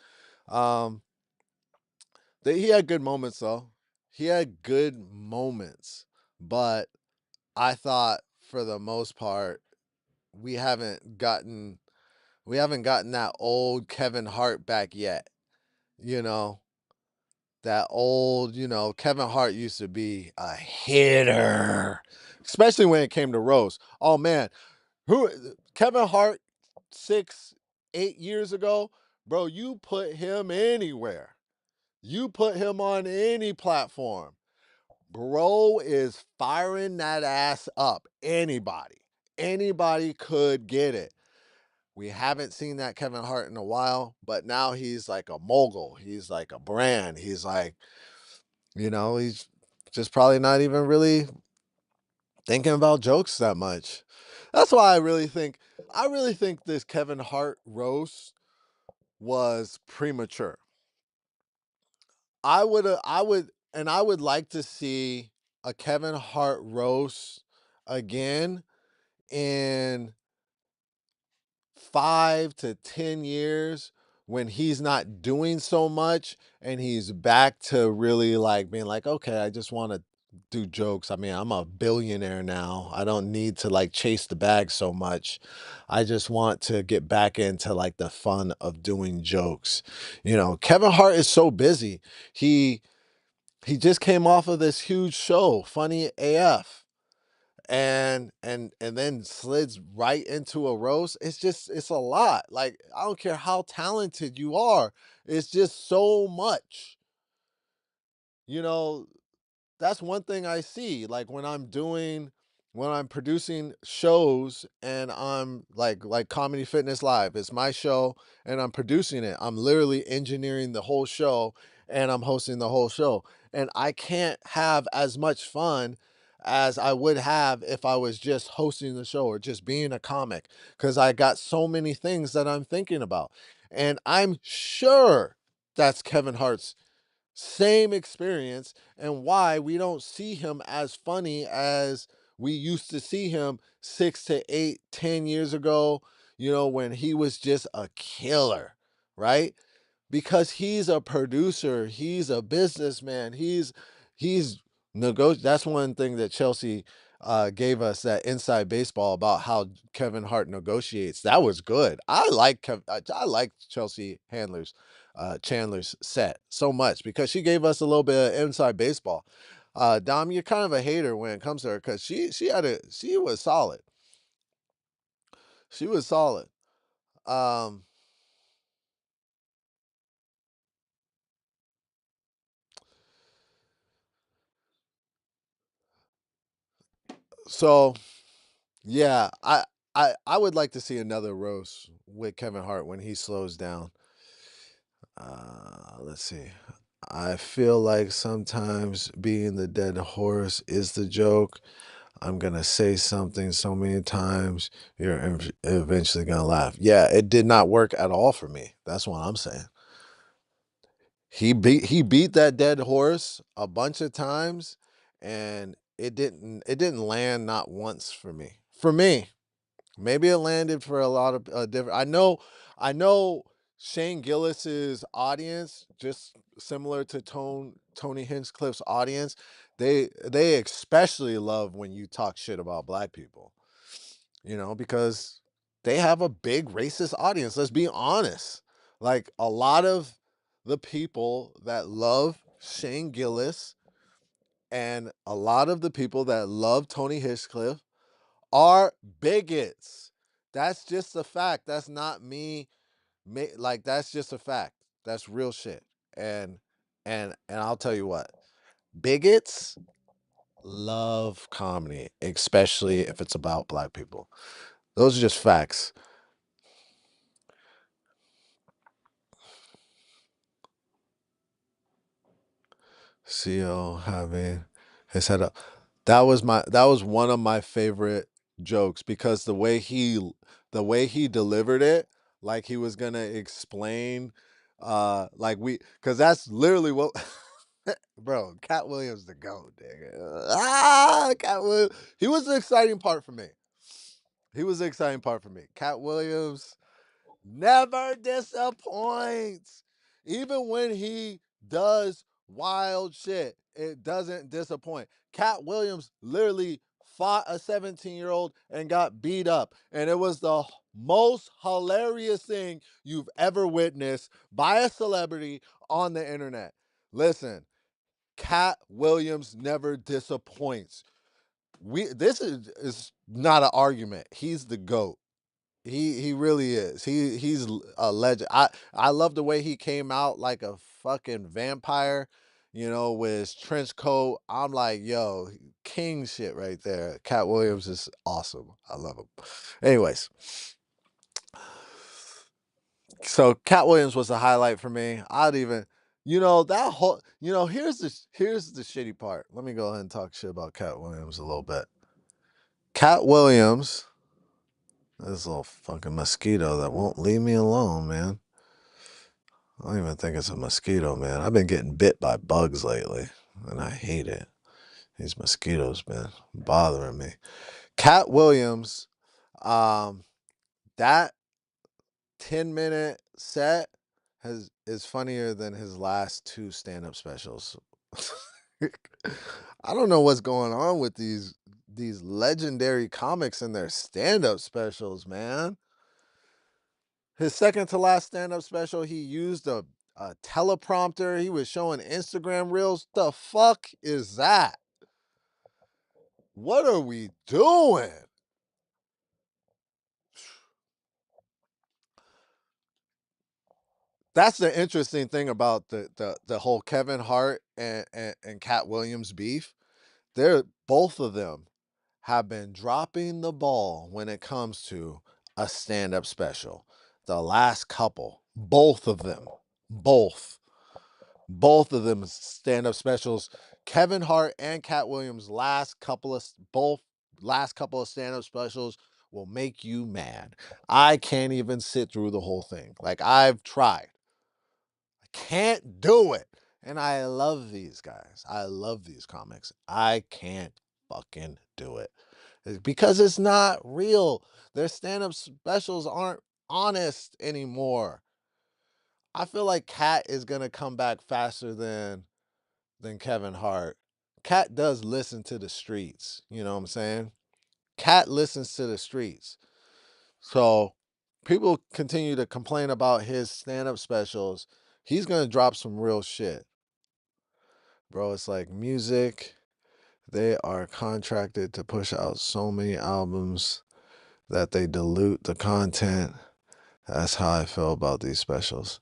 Speaker 1: Um, he had good moments though. He had good moments, but I thought for the most part, we haven't gotten that old Kevin Hart back yet. You know, that old, Kevin Hart used to be a hitter, especially when it came to roast. Oh man, who Kevin Hart 6, 8 years ago, bro, you put him anywhere. You put him on any platform. Bro is firing that ass up. Anybody could get it. We haven't seen that Kevin Hart in a while, but now he's like a mogul. He's like a brand. He's like, he's just probably not even really thinking about jokes that much. That's why I really think this Kevin Hart roast was premature. I would like to see a Kevin Hart roast again in 5 to 10 years when he's not doing so much and he's back to really like being like, okay, I just want to do jokes. I mean, I'm a billionaire now. I don't need to like chase the bag so much. I just want to get back into like the fun of doing jokes. Kevin Hart is so busy. He just came off of this huge show, Funny AF, and then slids right into a roast. It's a lot. Like, I don't care how talented you are, it's just so much. You know, that's one thing I see. Like when I'm producing shows and I'm like Comedy Fitness Live, it's my show and I'm producing it. I'm literally engineering the whole show and I'm hosting the whole show. And I can't have as much fun as I would have if I was just hosting the show or just being a comic, because I got so many things that I'm thinking about. And I'm sure that's Kevin Hart's same experience, and why we don't see him as funny as we used to see him 6 to 8, 10 years ago, when he was just a killer, right? Because he's a producer, he's a businessman, he's that's one thing that Chelsea gave us, that inside baseball about how Kevin Hart negotiates. That was good. I like Chelsea Chandler's set so much because she gave us a little bit of inside baseball. Dom, you're kind of a hater when it comes to her because she was solid. She was solid. Um, so yeah, I would like to see another roast with Kevin Hart when he slows down. Let's see. I feel like sometimes being the dead horse is the joke. I'm gonna say something so many times, you're eventually gonna laugh. Yeah, it did not work at all for me. That's what I'm saying. He beat that dead horse a bunch of times, and it didn't land not once for me. For me, maybe it landed for a lot of different. I know Shane Gillis's audience, just similar to Tony Hinchcliffe's audience. They especially love when you talk shit about black people. Because they have a big racist audience. Let's be honest. Like, a lot of the people that love Shane Gillis and a lot of the people that love Tony Hinchcliffe are bigots. That's just a fact. That's not me. Like, that's just a fact. That's real shit. And I'll tell you what, bigots love comedy, especially if it's about black people. Those are just facts. CO having his head up. That was one of my favorite jokes because the way he delivered it, like he was gonna explain, like we, because that's literally what, bro. Cat Williams the goat, nigga. Cat Williams. He was the exciting part for me. He was the exciting part for me. Cat Williams never disappoints. Even when he does wild shit, it doesn't disappoint. Cat Williams literally fought a 17-year-old and got beat up. And it was the most hilarious thing you've ever witnessed by a celebrity on the internet. Listen, Cat Williams never disappoints. This is not an argument. He's the GOAT. He really is. He's a legend. I love the way he came out like a fucking vampire, with his trench coat. I'm like, yo, king shit right there. Cat Williams is awesome. I love him. Anyways, so Cat Williams was a highlight for me. I'd even, that whole, here's the shitty part. Let me go ahead and talk shit about Cat Williams a little bit. Cat Williams, this little fucking mosquito that won't leave me alone, man. I don't even think it's a mosquito, man. I've been getting bit by bugs lately, and I hate it. These mosquitoes been bothering me. Cat Williams, um, that 10-minute set is funnier than his last two stand-up specials. I don't know what's going on with these legendary comics and their stand-up specials, man. His second to last stand-up special, he used a teleprompter. He was showing Instagram reels. The fuck is that? What are we doing? That's the interesting thing about the whole Kevin Hart and Cat Williams beef. They're both of them have been dropping the ball when it comes to a stand-up special. The last couple, both of them, both of them stand-up specials. Kevin Hart and Cat Williams last couple of stand-up specials will make you mad. I can't even sit through the whole thing. Like, I've tried. I can't do it. And I love these guys. I love these comics. I can't fucking do it. Because it's not real. Their stand-up specials aren't honest anymore. I feel like Cat is gonna come back faster than Kevin Hart. Cat does listen to the streets. You know what I'm saying? Cat listens to the streets. So people continue to complain about his stand-up specials. He's gonna drop some real shit. Bro, it's like music. They are contracted to push out so many albums that they dilute the content. That's how I feel about these specials.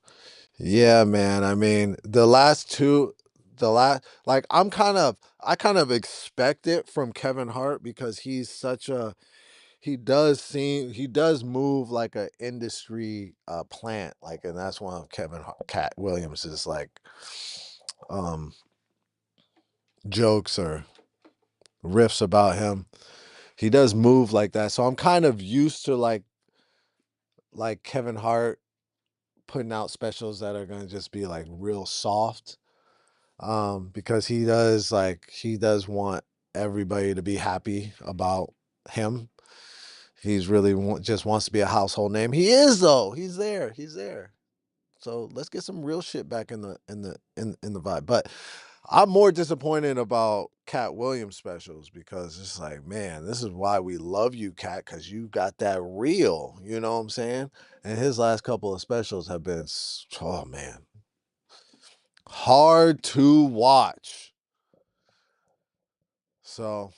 Speaker 1: Yeah, man. I mean, the last two, the last, like, I kind of expect it from Kevin Hart because he does move like a industry plant, like, and that's one of Cat Williams's like um jokes or riffs about him. He does move like that, so I'm kind of used to like Kevin Hart putting out specials that are gonna just be like real soft. Because he does want everybody to be happy about him. He's really just wants to be a household name. He is though. He's there. He's there. So let's get some real shit back in the vibe. But I'm more disappointed about Cat Williams specials because it's like, man, this is why we love you, Cat, because you got that real. You know what I'm saying? And his last couple of specials have been, oh man, hard to watch. So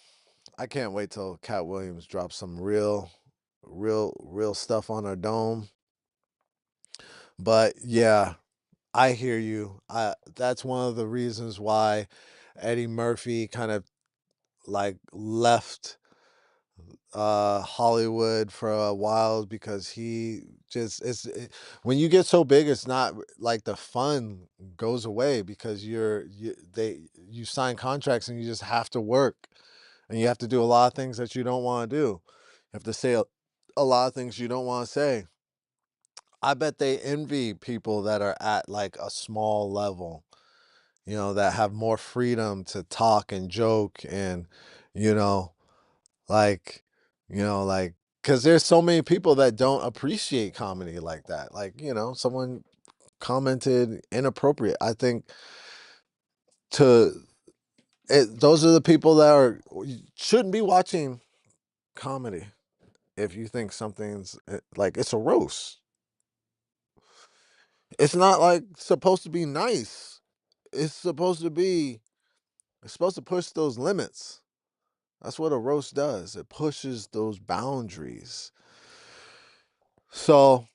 Speaker 1: I can't wait till Cat Williams drops some real stuff on our dome. But yeah, I hear you. That's one of the reasons why Eddie Murphy kind of like left Hollywood for a while because he just when you get so big, it's not like the fun goes away because you sign contracts and you just have to work and you have to do a lot of things that you don't want to do. You have to say a lot of things you don't want to say. I bet they envy people that are at like a small level, that have more freedom to talk and joke and, you know, like, like, because there's so many people that don't appreciate comedy like that. Like, someone commented inappropriate. I think to those are the people that shouldn't be watching comedy. If you think something's like it's a roast, it's not like supposed to be nice. It's supposed to be. It's supposed to push those limits. That's what a roast does. It pushes those boundaries. So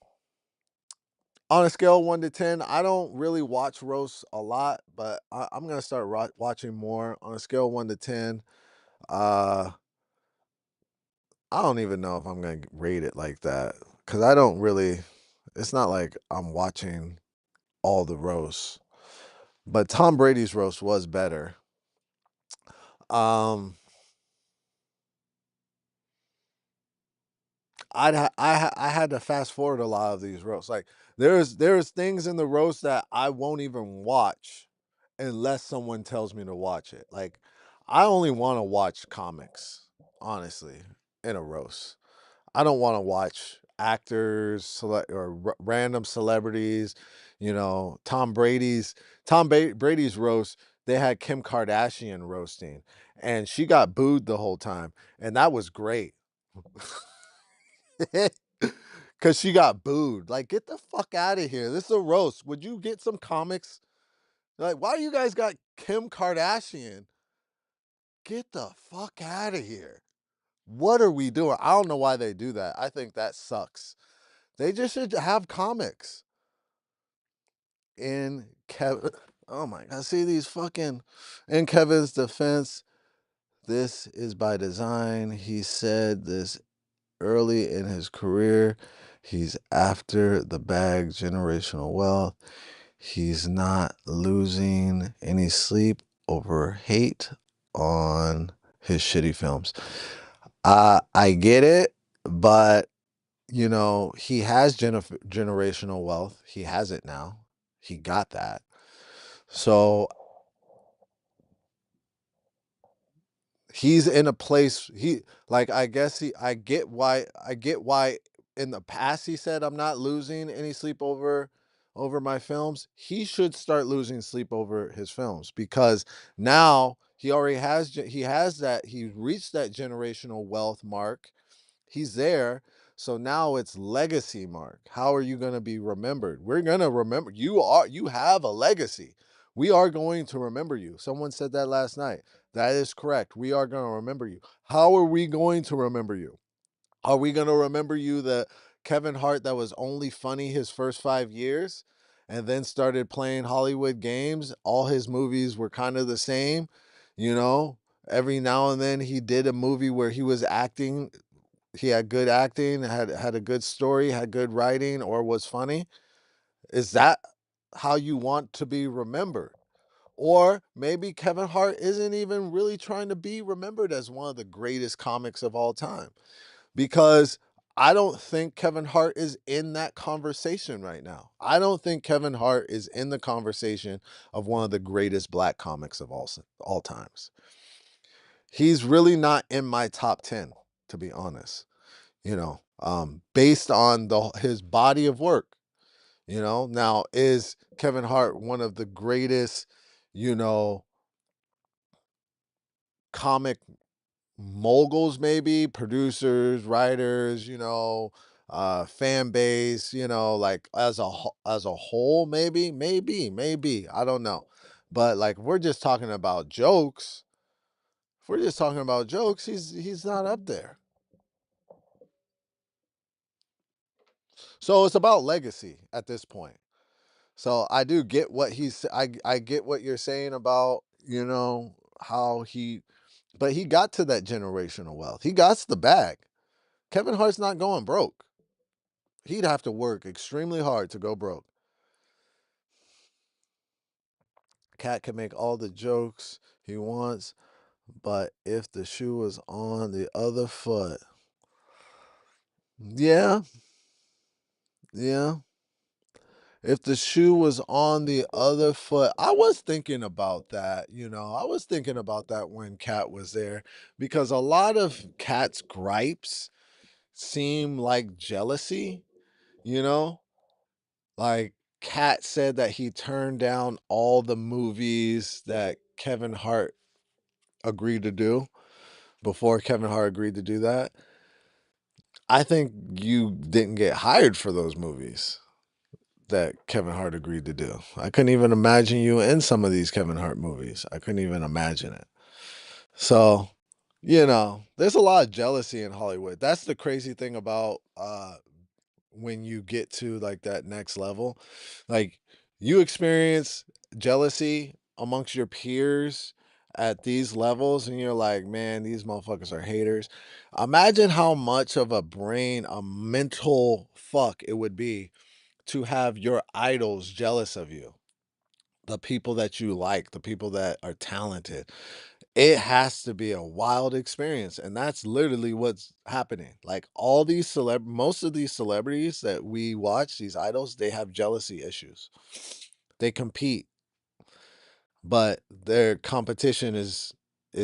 Speaker 1: on a scale of 1 to 10, I don't really watch roasts a lot, but I'm gonna start watching more. On a scale of 1 to 10, uh, I don't even know if I'm gonna rate it like that because I don't really. It's not like I'm watching all the roasts, but Tom Brady's roast was better. Um, I had to fast forward a lot of these roasts. Like there's things in the roast that I won't even watch unless someone tells me to watch it. Like I only want to watch comics, honestly, in a roast. I don't want to watch actors or random celebrities. Tom Brady's roast. They had Kim Kardashian roasting, and she got booed the whole time, and that was great. Cause she got booed. Like, get the fuck out of here. This is a roast. Would you get some comics? Like, why you guys got Kim Kardashian? Get the fuck out of here. What are we doing? I don't know why they do that. I think that sucks. They just should have comics. In Kevin, oh my god, see these fucking, in Kevin's defense, this is by design. He said this early in his career. He's after the bag, generational wealth. He's not losing any sleep over hate on his shitty films. I get it, but he has generational wealth. He has it now. He got that. So he's in a place I guess I get why in the past he said I'm not losing any sleep over my films. He should start losing sleep over his films because now he reached that generational wealth mark. He's there. So now it's legacy, Mark. How are you going to be remembered? We're going to remember you have a legacy. We are going to remember you. Someone said that last night. That is correct. We are going to remember you. How are we going to remember you? Are we going to remember you the Kevin Hart that was only funny his first 5 years and then started playing Hollywood games? All his movies were kind of the same, you know? Every now and then he did a movie where he was acting. He had good acting, had a good story, had good writing, or was funny. Is that how you want to be remembered? Or maybe Kevin Hart isn't even really trying to be remembered as one of the greatest comics of all time. Because I don't think Kevin Hart is in that conversation right now. I don't think Kevin Hart is in the conversation of one of the greatest black comics of all times. He's really not in my top 10, to be honest. Based on his body of work. Now is Kevin Hart one of the greatest, you know, comic moguls, maybe producers, writers, fan base, like as a whole, maybe I don't know, but like we're just talking about jokes. If we're just talking about jokes, he's not up there. So it's about legacy at this point. So I do get what I get what you're saying about, how he but he got to that generational wealth. He got the bag. Kevin Hart's not going broke. He'd have to work extremely hard to go broke. Cat can make all the jokes he wants, but if the shoe was on the other foot, yeah, yeah. If the shoe was on the other foot, I was thinking about that. I was thinking about that when Cat was there because a lot of Cat's gripes seem like jealousy, you know? Like Cat said that he turned down all the movies that Kevin Hart agreed to do before Kevin Hart agreed to do that. I think you didn't get hired for those movies that Kevin Hart agreed to do. I couldn't even imagine you in some of these Kevin Hart movies. I couldn't even imagine it. So, there's a lot of jealousy in Hollywood. That's the crazy thing about when you get to like that next level. Like you experience jealousy amongst your peers at these levels and you're like, "Man, these motherfuckers are haters." Imagine how much of a mental fuck it would be to have your idols jealous of you, the people that you like, the people that are talented. It has to be a wild experience, and that's literally what's happening. Like most of these celebrities that we watch, these idols, they have jealousy issues. They compete, but their competition is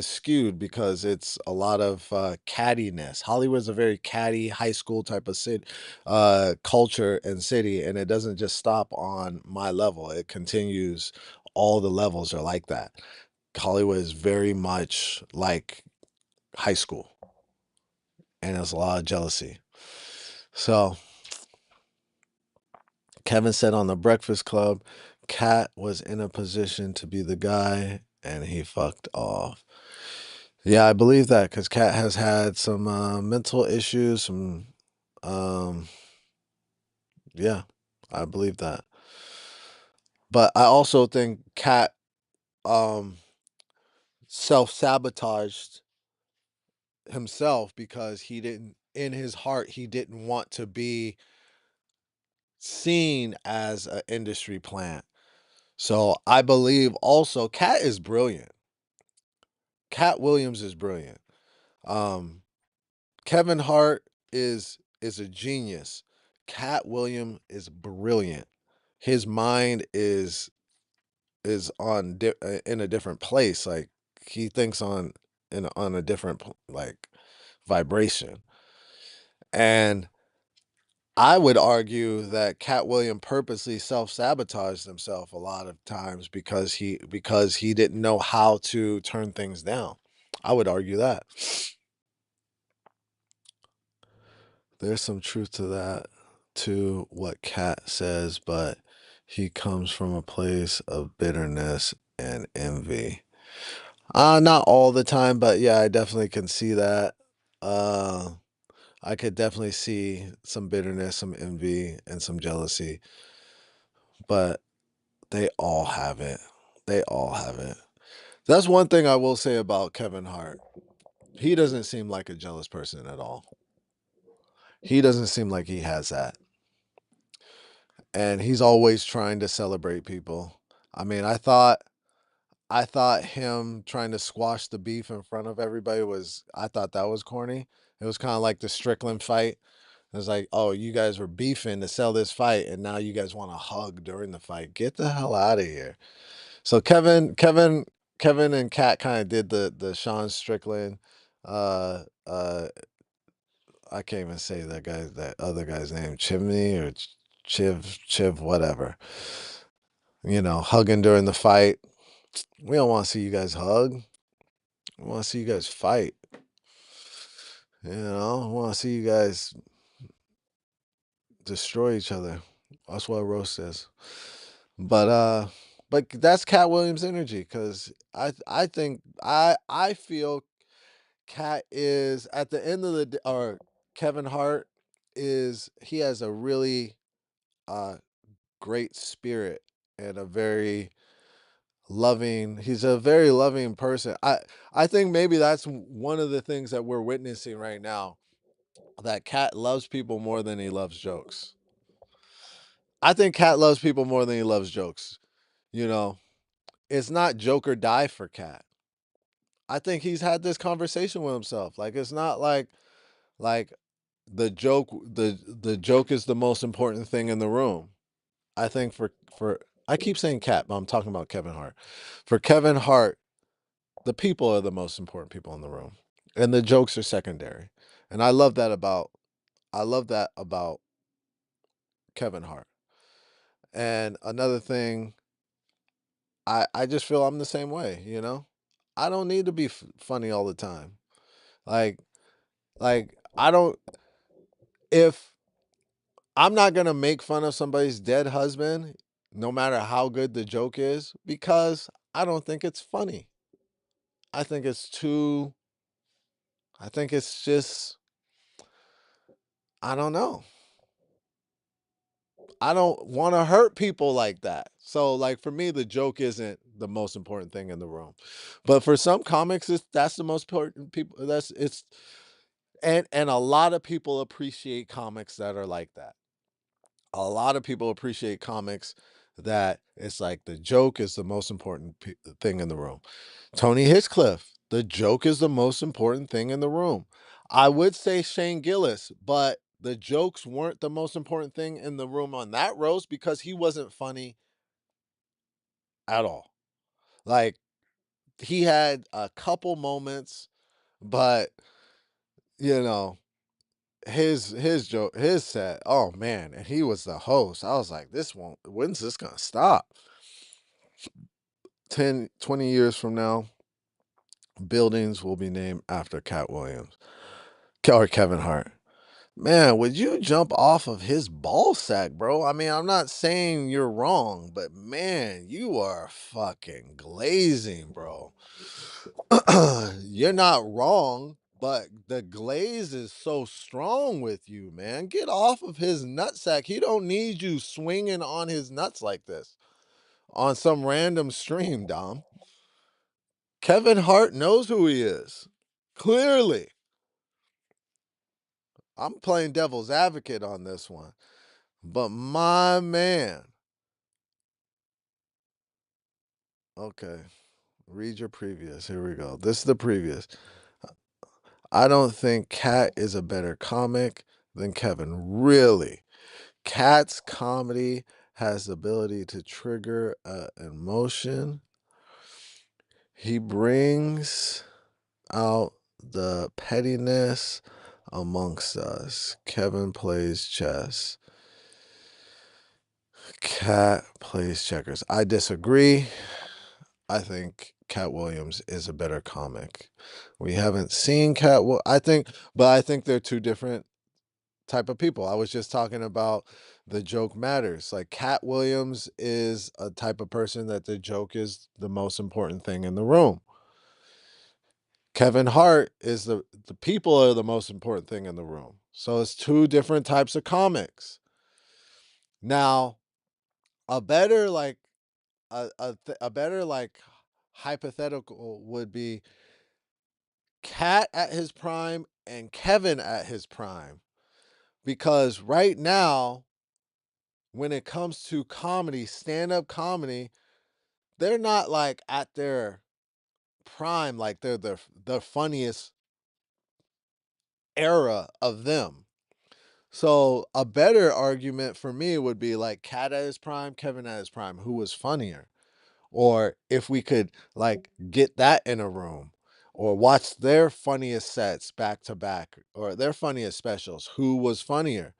Speaker 1: skewed because it's a lot of cattiness. Hollywood's a very catty high school type of culture and city, and it doesn't just stop on my level. It continues. All the levels are like that. Hollywood is very much like high school, and there's a lot of jealousy. So Kevin said on the Breakfast Club, Cat was in a position to be the guy, and he fucked off. Yeah, I believe that because Cat has had some mental issues. Um, yeah, I believe that. But I also think Cat um, self sabotaged himself because he didn't, in his heart, he didn't want to be seen as an industry plant. So I believe also Cat is brilliant. Cat Williams is brilliant. Um, Kevin Hart is a genius. Cat Williams is brilliant. His mind is in a different place. Like he thinks on a different like vibration. And I would argue that Cat Williams purposely self-sabotaged himself a lot of times because he didn't know how to turn things down. I would argue that. There's some truth to that, to what Cat says, but he comes from a place of bitterness and envy. Not all the time, but yeah, I definitely can see that. Uh, I could definitely see some bitterness, some envy, and some jealousy, but they all have it. They all have it. That's one thing I will say about Kevin Hart. He doesn't seem like a jealous person at all. He doesn't seem like he has that. And he's always trying to celebrate people. I mean, I thought him trying to squash the beef in front of everybody I thought that was corny. It was kind of like the Strickland fight. It was like, "Oh, you guys were beefing to sell this fight and now you guys want to hug during the fight. Get the hell out of here." So Kevin and Kat kind of did the Sean Strickland uh I can't even say that other guy's name, Chimney or Chiv, whatever. Hugging during the fight. We don't want to see you guys hug. We want to see you guys fight. We want to see you guys destroy each other. That's what Rose says. But but that's Cat Williams' energy because I think I feel Cat is at the end of the or Kevin Hart he has a really uh great spirit and he's a very loving person. I think maybe that's one of the things that we're witnessing right now that Cat loves people more than he loves jokes. I think Cat loves people more than he loves jokes. You know, it's not joke or die for Cat. I think he's had this conversation with himself. Like it's not like the joke is the most important thing in the room. I think for I keep saying Cat, but I'm talking about Kevin Hart. For Kevin Hart, the people are the most important people in the room, and the jokes are secondary. And I love that about Kevin Hart. And another thing, I just feel I'm the same way. You know, I don't need to be funny all the time. Like I don't if I'm not gonna make fun of somebody's dead husband, no matter how good the joke is, because I don't think it's funny. I think it's too. I think it's just. I don't know. I don't want to hurt people like that. So, like for me, the joke isn't the most important thing in the room, but for some comics, that's the most important people. That's it's and a lot of people appreciate comics that are like that. A lot of people appreciate comics that it's like the joke is the most important thing in the room. Tony Hinchcliffe, the joke is the most important thing in the room. I would say Shane Gillis, but the jokes weren't the most important thing in the room on that roast because he wasn't funny at all. Like he had a couple moments, but you know, his joke, his set, oh man, and he was the host. I was like, when's this gonna stop? 10, 20 years from now, buildings will be named after Cat Williams or Kevin Hart. Man, would you jump off of his ball sack, bro? I mean, I'm not saying you're wrong, but man, you are fucking glazing, bro. You're not wrong, but the glaze is so strong with you, man. Get off of his nutsack. He don't need you swinging on his nuts like this on some random stream, Dom. Kevin Hart knows who he is. Clearly. I'm playing devil's advocate on this one. But my man. Okay. Read your previous. Here we go. This is the previous. I don't think Cat is a better comic than Kevin. Really. Cat's comedy has the ability to trigger emotion. He brings out the pettiness amongst us. Kevin plays chess. Cat plays checkers. I disagree. I think Cat Williams is a better comic. We haven't seen I think, but I think they're two different type of people. I was just talking about the joke matters. Like Cat Williams is a type of person that the joke is the most important thing in the room. Kevin Hart is the people are the most important thing in the room. So it's two different types of comics. Now, a better like a better like hypothetical would be Cat at his prime and Kevin at his prime. Because right now, when it comes to comedy, stand-up comedy, they're not like at their prime, like they're the funniest era of them. So a better argument for me would be like Cat at his prime, Kevin at his prime, who was funnier? Or if we could like get that in a room or watch their funniest sets back to back or their funniest specials, who was funnier?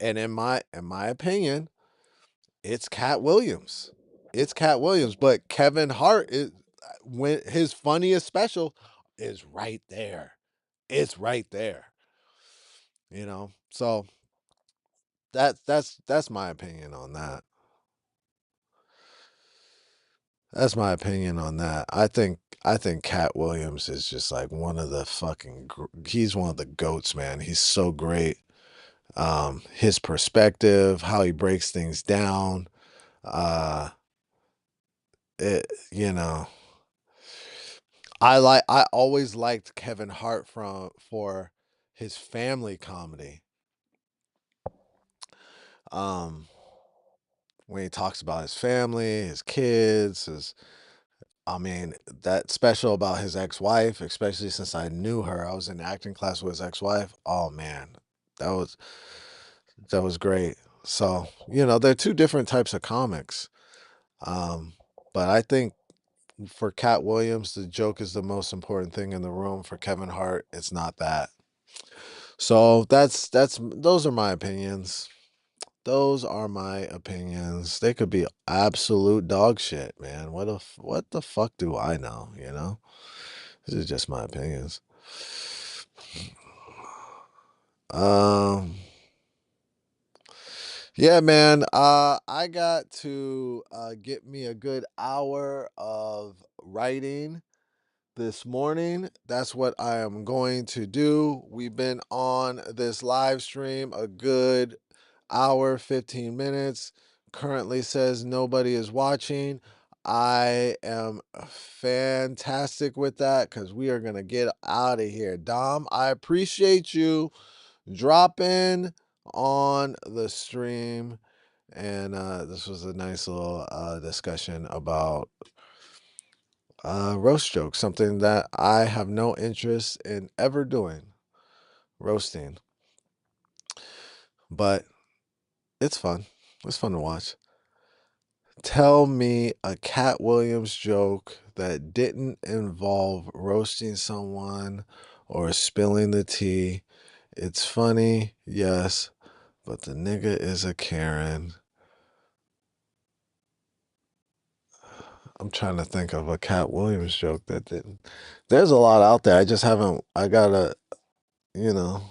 Speaker 1: And in my opinion, it's Cat Williams. It's Cat Williams, but Kevin Hart is when his funniest special is right there. It's right there. You know. So that's my opinion on that. That's my opinion on that. I think Cat Williams is just like one of the he's one of the goats, man. He's so great. His perspective, how he breaks things down. Uh it you know, I always liked Kevin Hart from for his family comedy. Um, when he talks about his family, his kids, I mean, that special about his ex-wife, especially since I knew her. I was in acting class with his ex-wife. Oh man, that was that was great. So, they're two different types of comics. Um, but I think for Cat Williams, the joke is the most important thing in the room. For Kevin Hart, it's not that. So that's those are my opinions. Those are my opinions. They could be absolute dog shit, man. What the fuck do I know, you know? This is just my opinions. Um yeah, man. I got to get me a good hour of writing this morning. That's what I am going to do. We've been on this live stream a good hour, 15 minutes. Currently says nobody is watching. I am fantastic with that because we are going to get out of here. Dom, I appreciate you dropping on the stream. And this was a nice little discussion about roast jokes, something that I have no interest in ever doing, roasting. But it's fun. It's fun to watch. Tell me a Cat Williams joke that didn't involve roasting someone or spilling the tea. It's funny, yes, but the nigga is a Karen. I'm trying to think of a Cat Williams joke that didn't. There's a lot out there. I just haven't. I gotta, you know.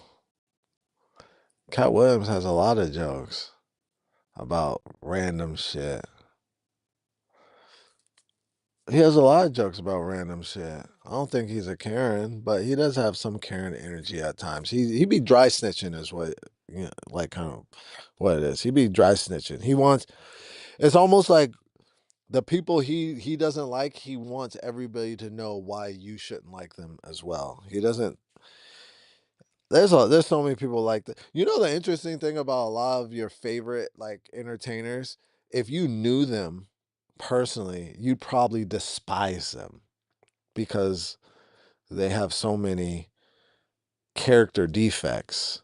Speaker 1: Cat Williams has a lot of jokes about random shit. He has a lot of jokes about random shit. I don't think he's a Karen, but he does have some Karen energy at times. He be dry snitching is what like kind of what it is. He be dry snitching. He wants it's almost like the people he doesn't like, he wants everybody to know why you shouldn't like them as well. He doesn't there's so many people like that. The interesting thing about a lot of your favorite like entertainers, if you knew them personally, you'd probably despise them because they have so many character defects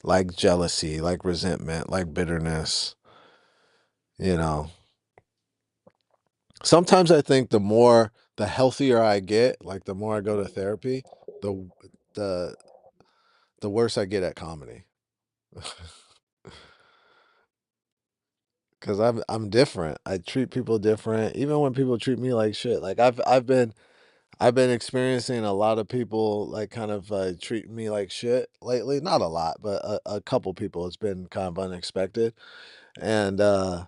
Speaker 1: like jealousy, like resentment, like bitterness, you know. Sometimes I think the healthier I get, like the more I go to therapy, the the the worse I get at comedy. Cause I'm different. I treat people different, even when people treat me like shit. Like I've been experiencing a lot of people like kind of treating me like shit lately. Not a lot, but a couple people. It's been kind of unexpected, and I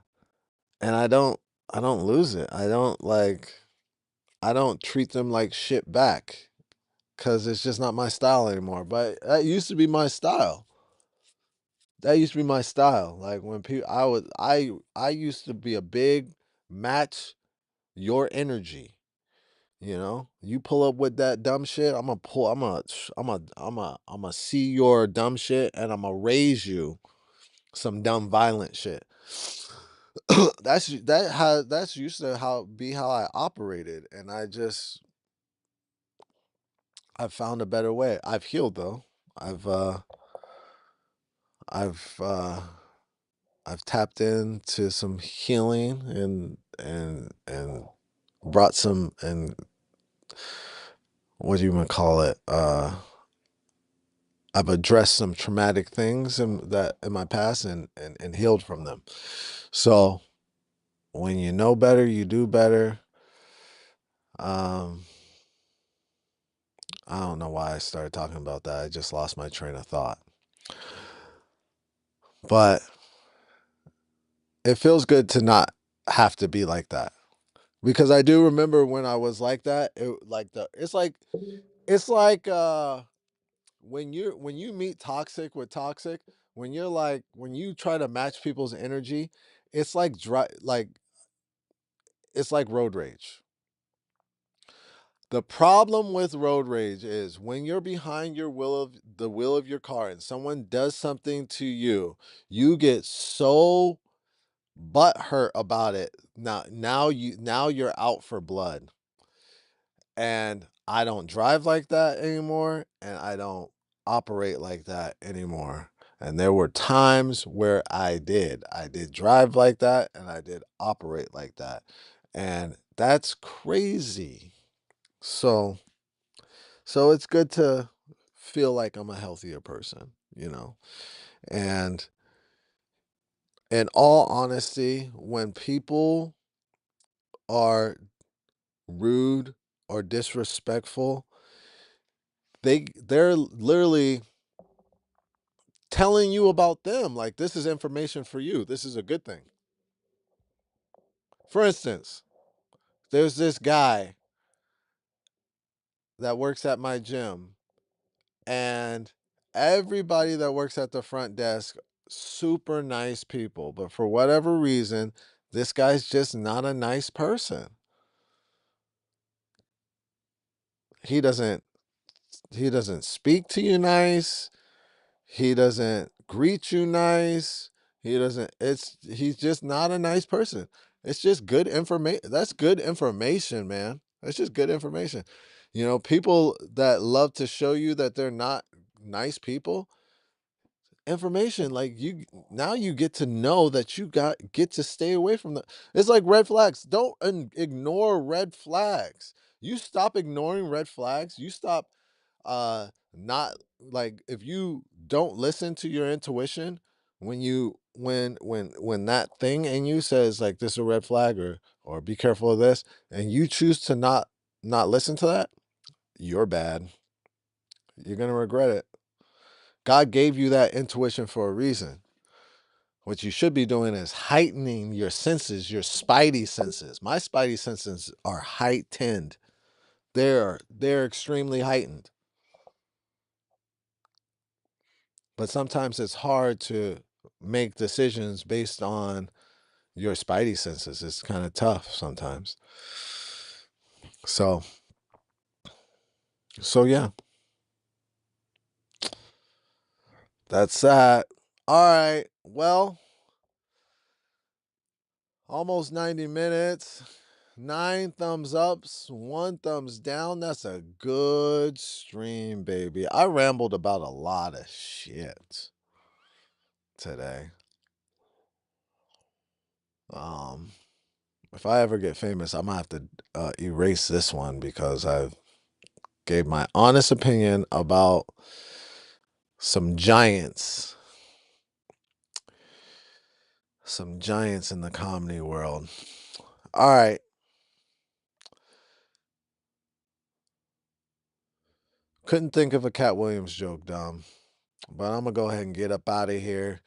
Speaker 1: don't lose it. I don't treat them like shit back because it's just not my style anymore. But that used to be my style. That used to be my style. Like when people, I used to be a big match your energy. You pull up with that dumb shit. I'm gonna pull. I'm gonna see your dumb shit, and I'm gonna raise you some dumb violent shit. That's used to how I operated, and I've found a better way. I've healed though. I've uh I've uh I've tapped into some healing and brought some and what do you want to call it? I've addressed some traumatic things in my past and healed from them. So when you know better, you do better. Um, I don't know why I started talking about that. I just lost my train of thought. But it feels good to not have to be like that. Because I do remember when I was like that, it's like when you meet toxic with toxic, when you try to match people's energy, it's like it's like road rage. The problem with road rage is when you're behind the wheel of your car and someone does something to you, you get so butthurt about it. Now you're out for blood. And I don't drive like that anymore, and I don't operate like that anymore. And there were times where I did. I did drive like that and I did operate like that. And that's crazy. So so it's good to feel like I'm a healthier person, you know. And in all honesty, when people are rude or disrespectful, they're literally telling you about them. Like, this is information for you. This is a good thing. For instance, there's this guy that works at my gym, and everybody that works at the front desk, super nice people. But for whatever reason, this guy's just not a nice person. He doesn't he doesn't speak to you nice. He doesn't greet you nice. He's just not a nice person. It's just good information. That's good information, man. That's just good information. You know, people that love to show you that they're not nice people, information like you now you get to know that get to stay away from the. It's like red flags. Don't ignore red flags. You stop ignoring red flags. You stop not like, if you don't listen to your intuition when when that thing in you says like this is a red flag, or be careful of this, and you choose to not listen to that, you're bad. You're going to regret it. God gave you that intuition for a reason. What you should be doing is heightening your senses, your spidey senses. My spidey senses are heightened. They're extremely heightened. But sometimes it's hard to make decisions based on your spidey senses. It's kind of tough sometimes. So yeah, that's that. All right. Well, almost 90 minutes. 9 thumbs ups, 1 thumbs down. That's a good stream, baby. I rambled about a lot of shit today. Um, if I ever get famous, I'm gonna have to erase this one because I gave my honest opinion about some giants, in the comedy world. All right. Couldn't think of a Cat Williams joke, Dom, but I'm gonna go ahead and get up out of here.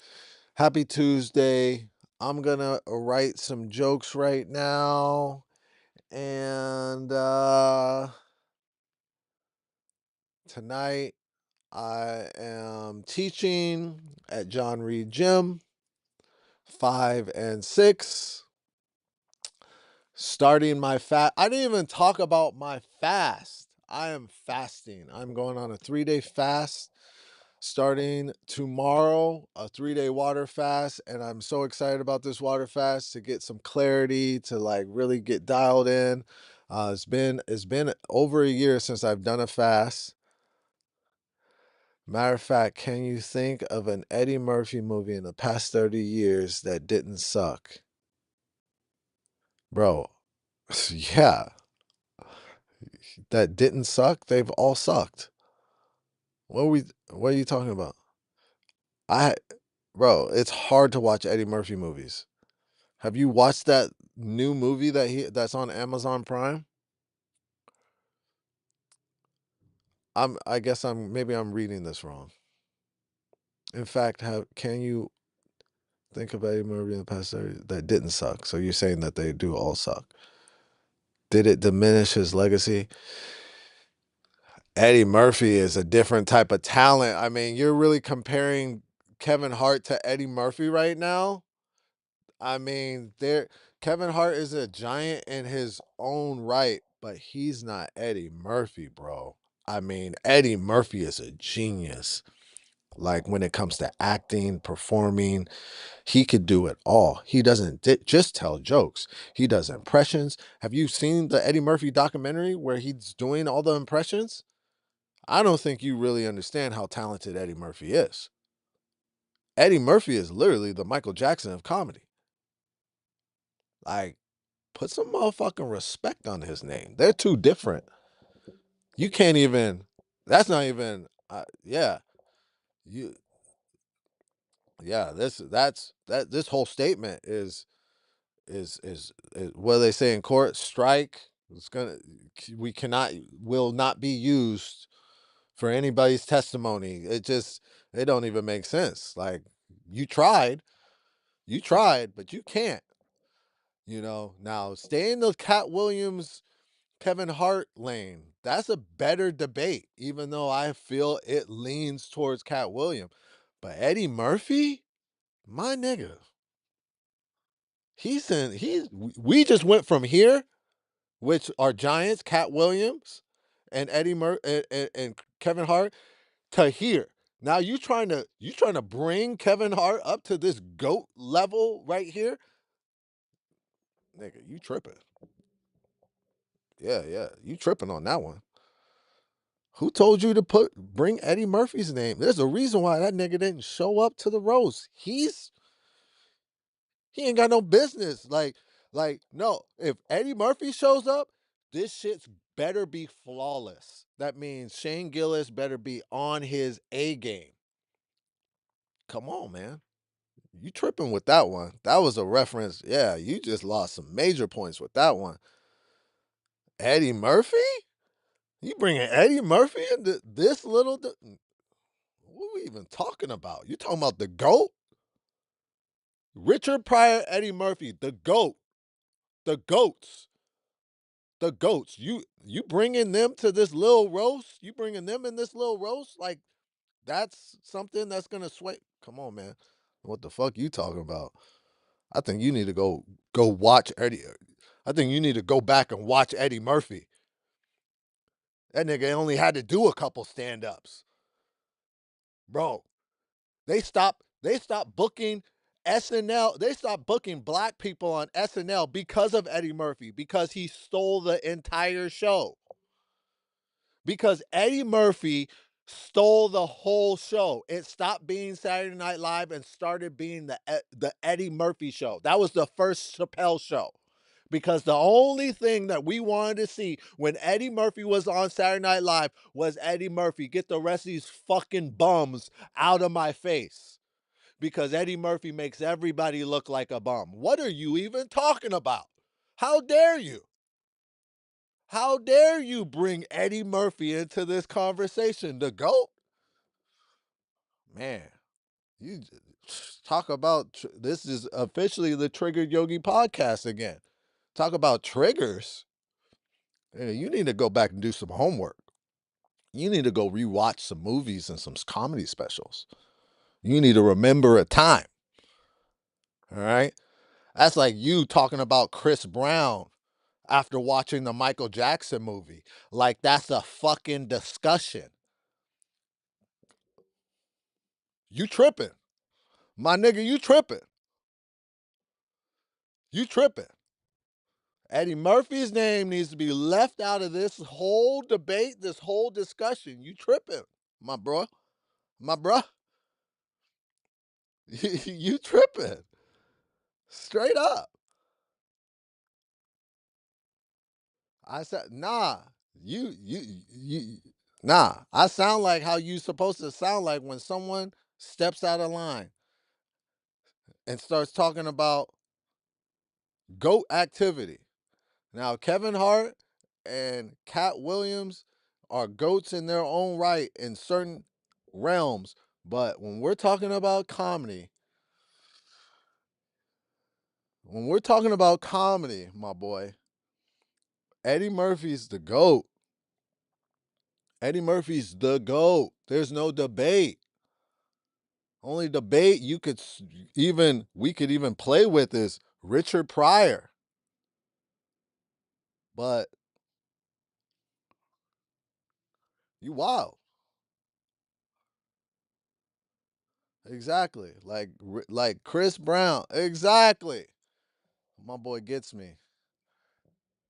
Speaker 1: Happy Tuesday. I'm gonna write some jokes right now. And tonight I am teaching at John Reed Gym, 5 and 6. Starting my fast. I didn't even talk about my fast. I am fasting. I'm going on a 3-day fast starting tomorrow, a 3-day water fast. And I'm so excited about this water fast to get some clarity, to like really get dialed in. It's been over a year since I've done a fast. Matter of fact, can you think of an Eddie Murphy movie in the past 30 years that didn't suck? Bro, yeah, that didn't suck. They've all sucked. What are you talking about? I Bro, it's hard to watch Eddie Murphy movies. Have you watched that new movie that's on Amazon Prime? I guess maybe I'm reading this wrong. In fact, can you think of Eddie Murphy in the past 30 that didn't suck? So you're saying that they do all suck. Did it diminish his legacy? Eddie Murphy is a different type of talent. I mean, you're really comparing Kevin Hart to Eddie Murphy right now. I mean, Kevin Hart is a giant in his own right. but he's not Eddie Murphy, bro. I mean, Eddie Murphy is a genius. Like when it comes to acting, performing, he could do it all. He doesn't just tell jokes. He does impressions. Have you seen the Eddie Murphy documentary where he's doing all the impressions? I don't think you really understand how talented Eddie Murphy is. Eddie Murphy is literally the Michael Jackson of comedy. Like, put some motherfucking respect on his name. They're too different. You can't even. That's not even. Yeah, you. Yeah, this whole statement is what do they say in court? Strike. It's gonna. We cannot. Will not be used for anybody's testimony. It don't even make sense. Like you tried, but you can't. Now stay in the Cat Williams, Kevin Hart lane. That's a better debate, even though I feel it leans towards Cat Williams. But Eddie Murphy, my nigga, we just went from here, which are giants, Cat Williams and and Kevin Hart, to here. Now you trying to bring Kevin Hart up to this GOAT level right here? Nigga, you tripping. Yeah, yeah. You tripping on that one. Who told you to bring Eddie Murphy's name? There's a reason why that nigga didn't show up to the roast. He ain't got no business. No, if Eddie Murphy shows up, this shit's better be flawless. That means Shane Gillis better be on his A game. Come on, man. You tripping with that one. That was a reference. Yeah, you just lost some major points with that one. Eddie Murphy? You bringing Eddie Murphy into this little. What are we even talking about? You talking about the GOAT? Richard Pryor, Eddie Murphy, the GOAT. The GOATs. The GOATs. You bringing them to this little roast? You bringing them in this little roast? Like, that's something that's going to sway. Come on, man. What the fuck you talking about? I think you need to go watch Eddie. I think you need to go back and watch Eddie Murphy. That nigga only had to do a couple stand-ups. Bro, they stopped booking SNL. They stopped booking black people on SNL because of Eddie Murphy, because he stole the entire show. Because Eddie Murphy stole the whole show. It stopped being Saturday Night Live and started being the Eddie Murphy show. That was the first Chappelle show. Because the only thing that we wanted to see when Eddie Murphy was on Saturday Night Live was Eddie Murphy. Get the rest of these fucking bums out of my face. Because Eddie Murphy makes everybody look like a bum. What are you even talking about? How dare you? How dare you bring Eddie Murphy into this conversation? The GOAT? Man, you talk about this is officially the Triggered Yogi podcast again. Talk about triggers. You need to go back and do some homework. You need to go rewatch some movies and some comedy specials. You need to remember a time. All right? That's like you talking about Chris Brown after watching the Michael Jackson movie. Like that's a fucking discussion. You tripping. My nigga, you tripping. You tripping. Eddie Murphy's name needs to be left out of this whole debate, this whole discussion. You tripping, my bro. My bro. You tripping. Straight up. I said, nah. You nah. I sound like how you supposed to sound like when someone steps out of line and starts talking about GOAT activity. Now, Kevin Hart and Cat Williams are GOATs in their own right in certain realms. But when we're talking about comedy, my boy, Eddie Murphy's the GOAT. Eddie Murphy's the GOAT. There's no debate. Only debate we could even play with is Richard Pryor. But You wild. Exactly. Like Chris Brown. Exactly. My boy gets me.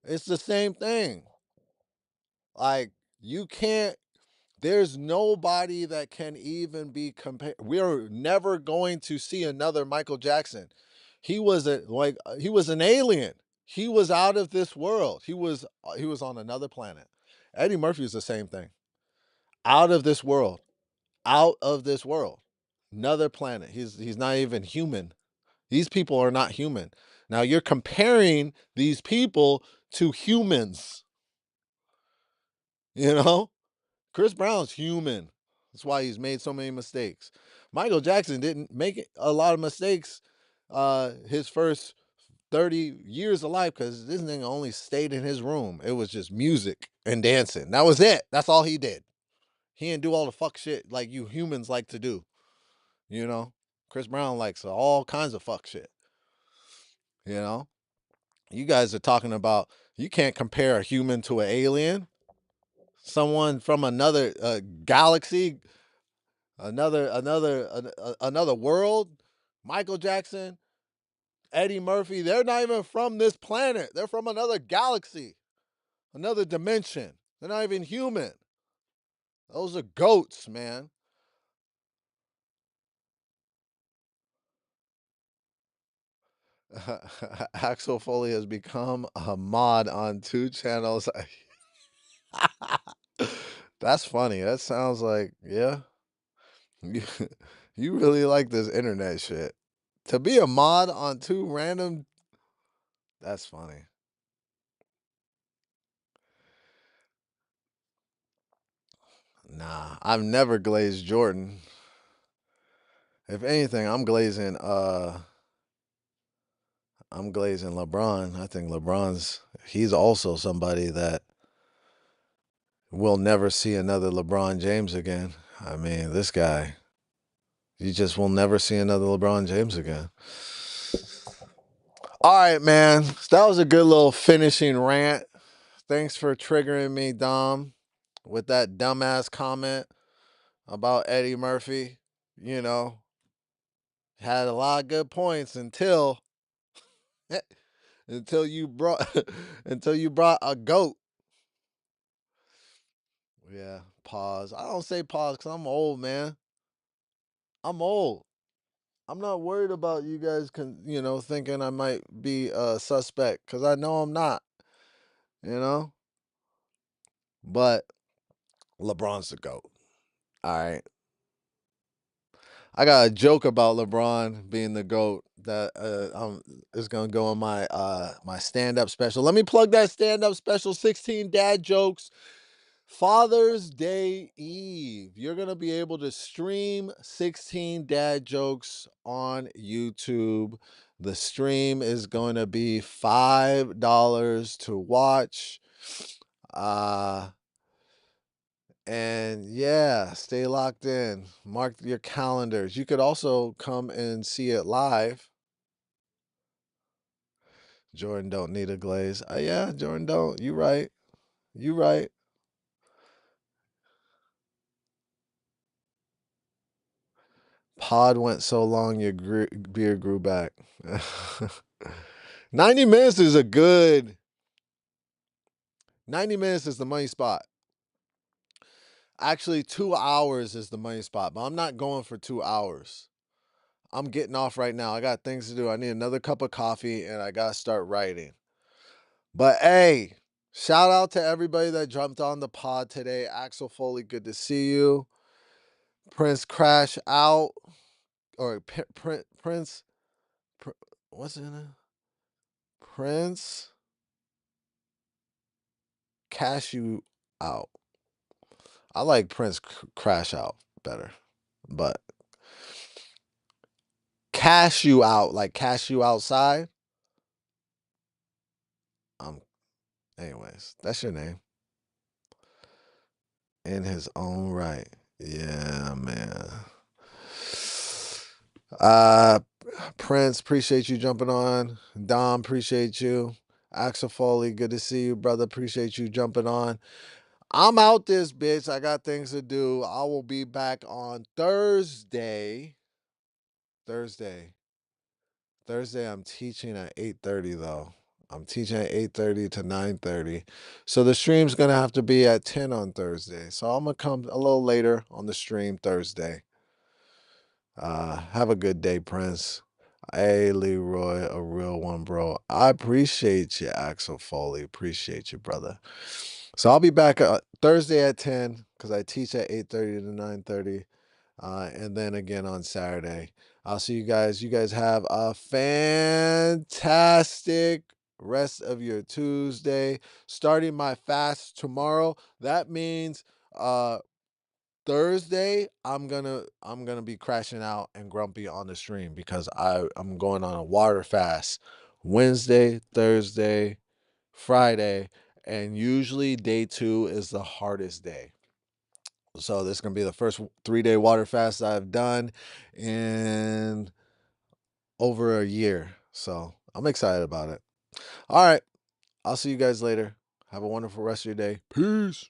Speaker 1: It's the same thing. Like you can't there's nobody that can even be compared. We're never going to see another Michael Jackson. He was an alien. He was out of this world. He was on another planet. Eddie Murphy is the same thing. Out of this world. Out of this world. Another planet. He's not even human. These people are not human. Now you're comparing these people to humans, you know? Chris Brown's human. That's why he's made so many mistakes. Michael Jackson didn't make a lot of mistakes his first 30 years of life because this nigga only stayed in his room. It was just music and dancing. That was it. That's all he did. He didn't do all the fuck shit like you humans like to do. You know? Chris Brown likes all kinds of fuck shit. You know? You guys are talking about you can't compare a human to an alien. Someone from another galaxy, another world. Michael Jackson, Eddie Murphy, they're not even from this planet. They're from another galaxy, another dimension. They're not even human. Those are goats, man. Axel Foley has become a mod on 2 channels. That's funny. That sounds like, yeah. You, you really like this internet shit. To be a mod on 2 random, that's funny. Nah, I've never glazed Jordan. If anything, I'm glazing LeBron. I think he's also somebody that we'll never see another LeBron James again. I mean, this guy, you just will never see another LeBron James again. All right, man. That was a good little finishing rant. Thanks for triggering me, Dom, with that dumbass comment about Eddie Murphy. You know, had a lot of good points until you brought until you brought a goat. Yeah, pause. I don't say pause because I'm old, man. I'm old. I'm not worried about you guys thinking I might be a suspect because I know I'm not, you know? But LeBron's the GOAT. All right. I got a joke about LeBron being the GOAT that is gonna go on my stand-up special. Let me plug that stand-up special, 16 dad jokes. Father's Day Eve. You're gonna be able to stream 16 dad jokes on YouTube. The stream is going to be $5 to watch. And yeah, stay locked in. Mark your calendars. You could also come and see it live. Jordan don't need a glaze. Yeah, Jordan don't. You right. You right. Pod went so long your beard grew back. 90 minutes is a good 90 minutes is the money spot. Actually, 2 hours is the money spot, but I'm not going for 2 hours. I'm getting off right now. I got things to do. I need another cup of coffee and I got to start writing. But hey, shout out to everybody that jumped on the pod today. Axel Foley, good to see you. Prince Crash Out. Or Prince. What's in it? Prince Cash You Out. I like Prince Crash Out better. But Cash You Out, like cash you outside. Anyways, that's your name. In his own right. Yeah, man. Uh Prince, appreciate you jumping on. Dom, appreciate you. Axel Foley, good to see you, brother. Appreciate you jumping on. I'm out this bitch. I got things to do. I will be back on Thursday. Thursday. Thursday, I'm teaching at 8:30 though. I'm teaching at 8:30 to 9:30. So the stream's gonna have to be at 10 on Thursday. So I'm gonna come a little later on the stream Thursday. Have a good day, Prince. Hey, Leroy, a real one, bro. I appreciate you, Axel Foley. Appreciate you, brother. So I'll be back Thursday at 10 because I teach at 8:30 to 9:30. And then again on Saturday. I'll see you guys. You guys have a fantastic rest of your Tuesday. Starting my fast tomorrow. That means Thursday I'm gonna be crashing out and grumpy on the stream because I'm going on a water fast. Wednesday, Thursday, Friday, and usually day 2 is the hardest day. So this is gonna be the first 3-day water fast I've done in over a year. So I'm excited about it. All right. I'll see you guys later. Have a wonderful rest of your day. Peace.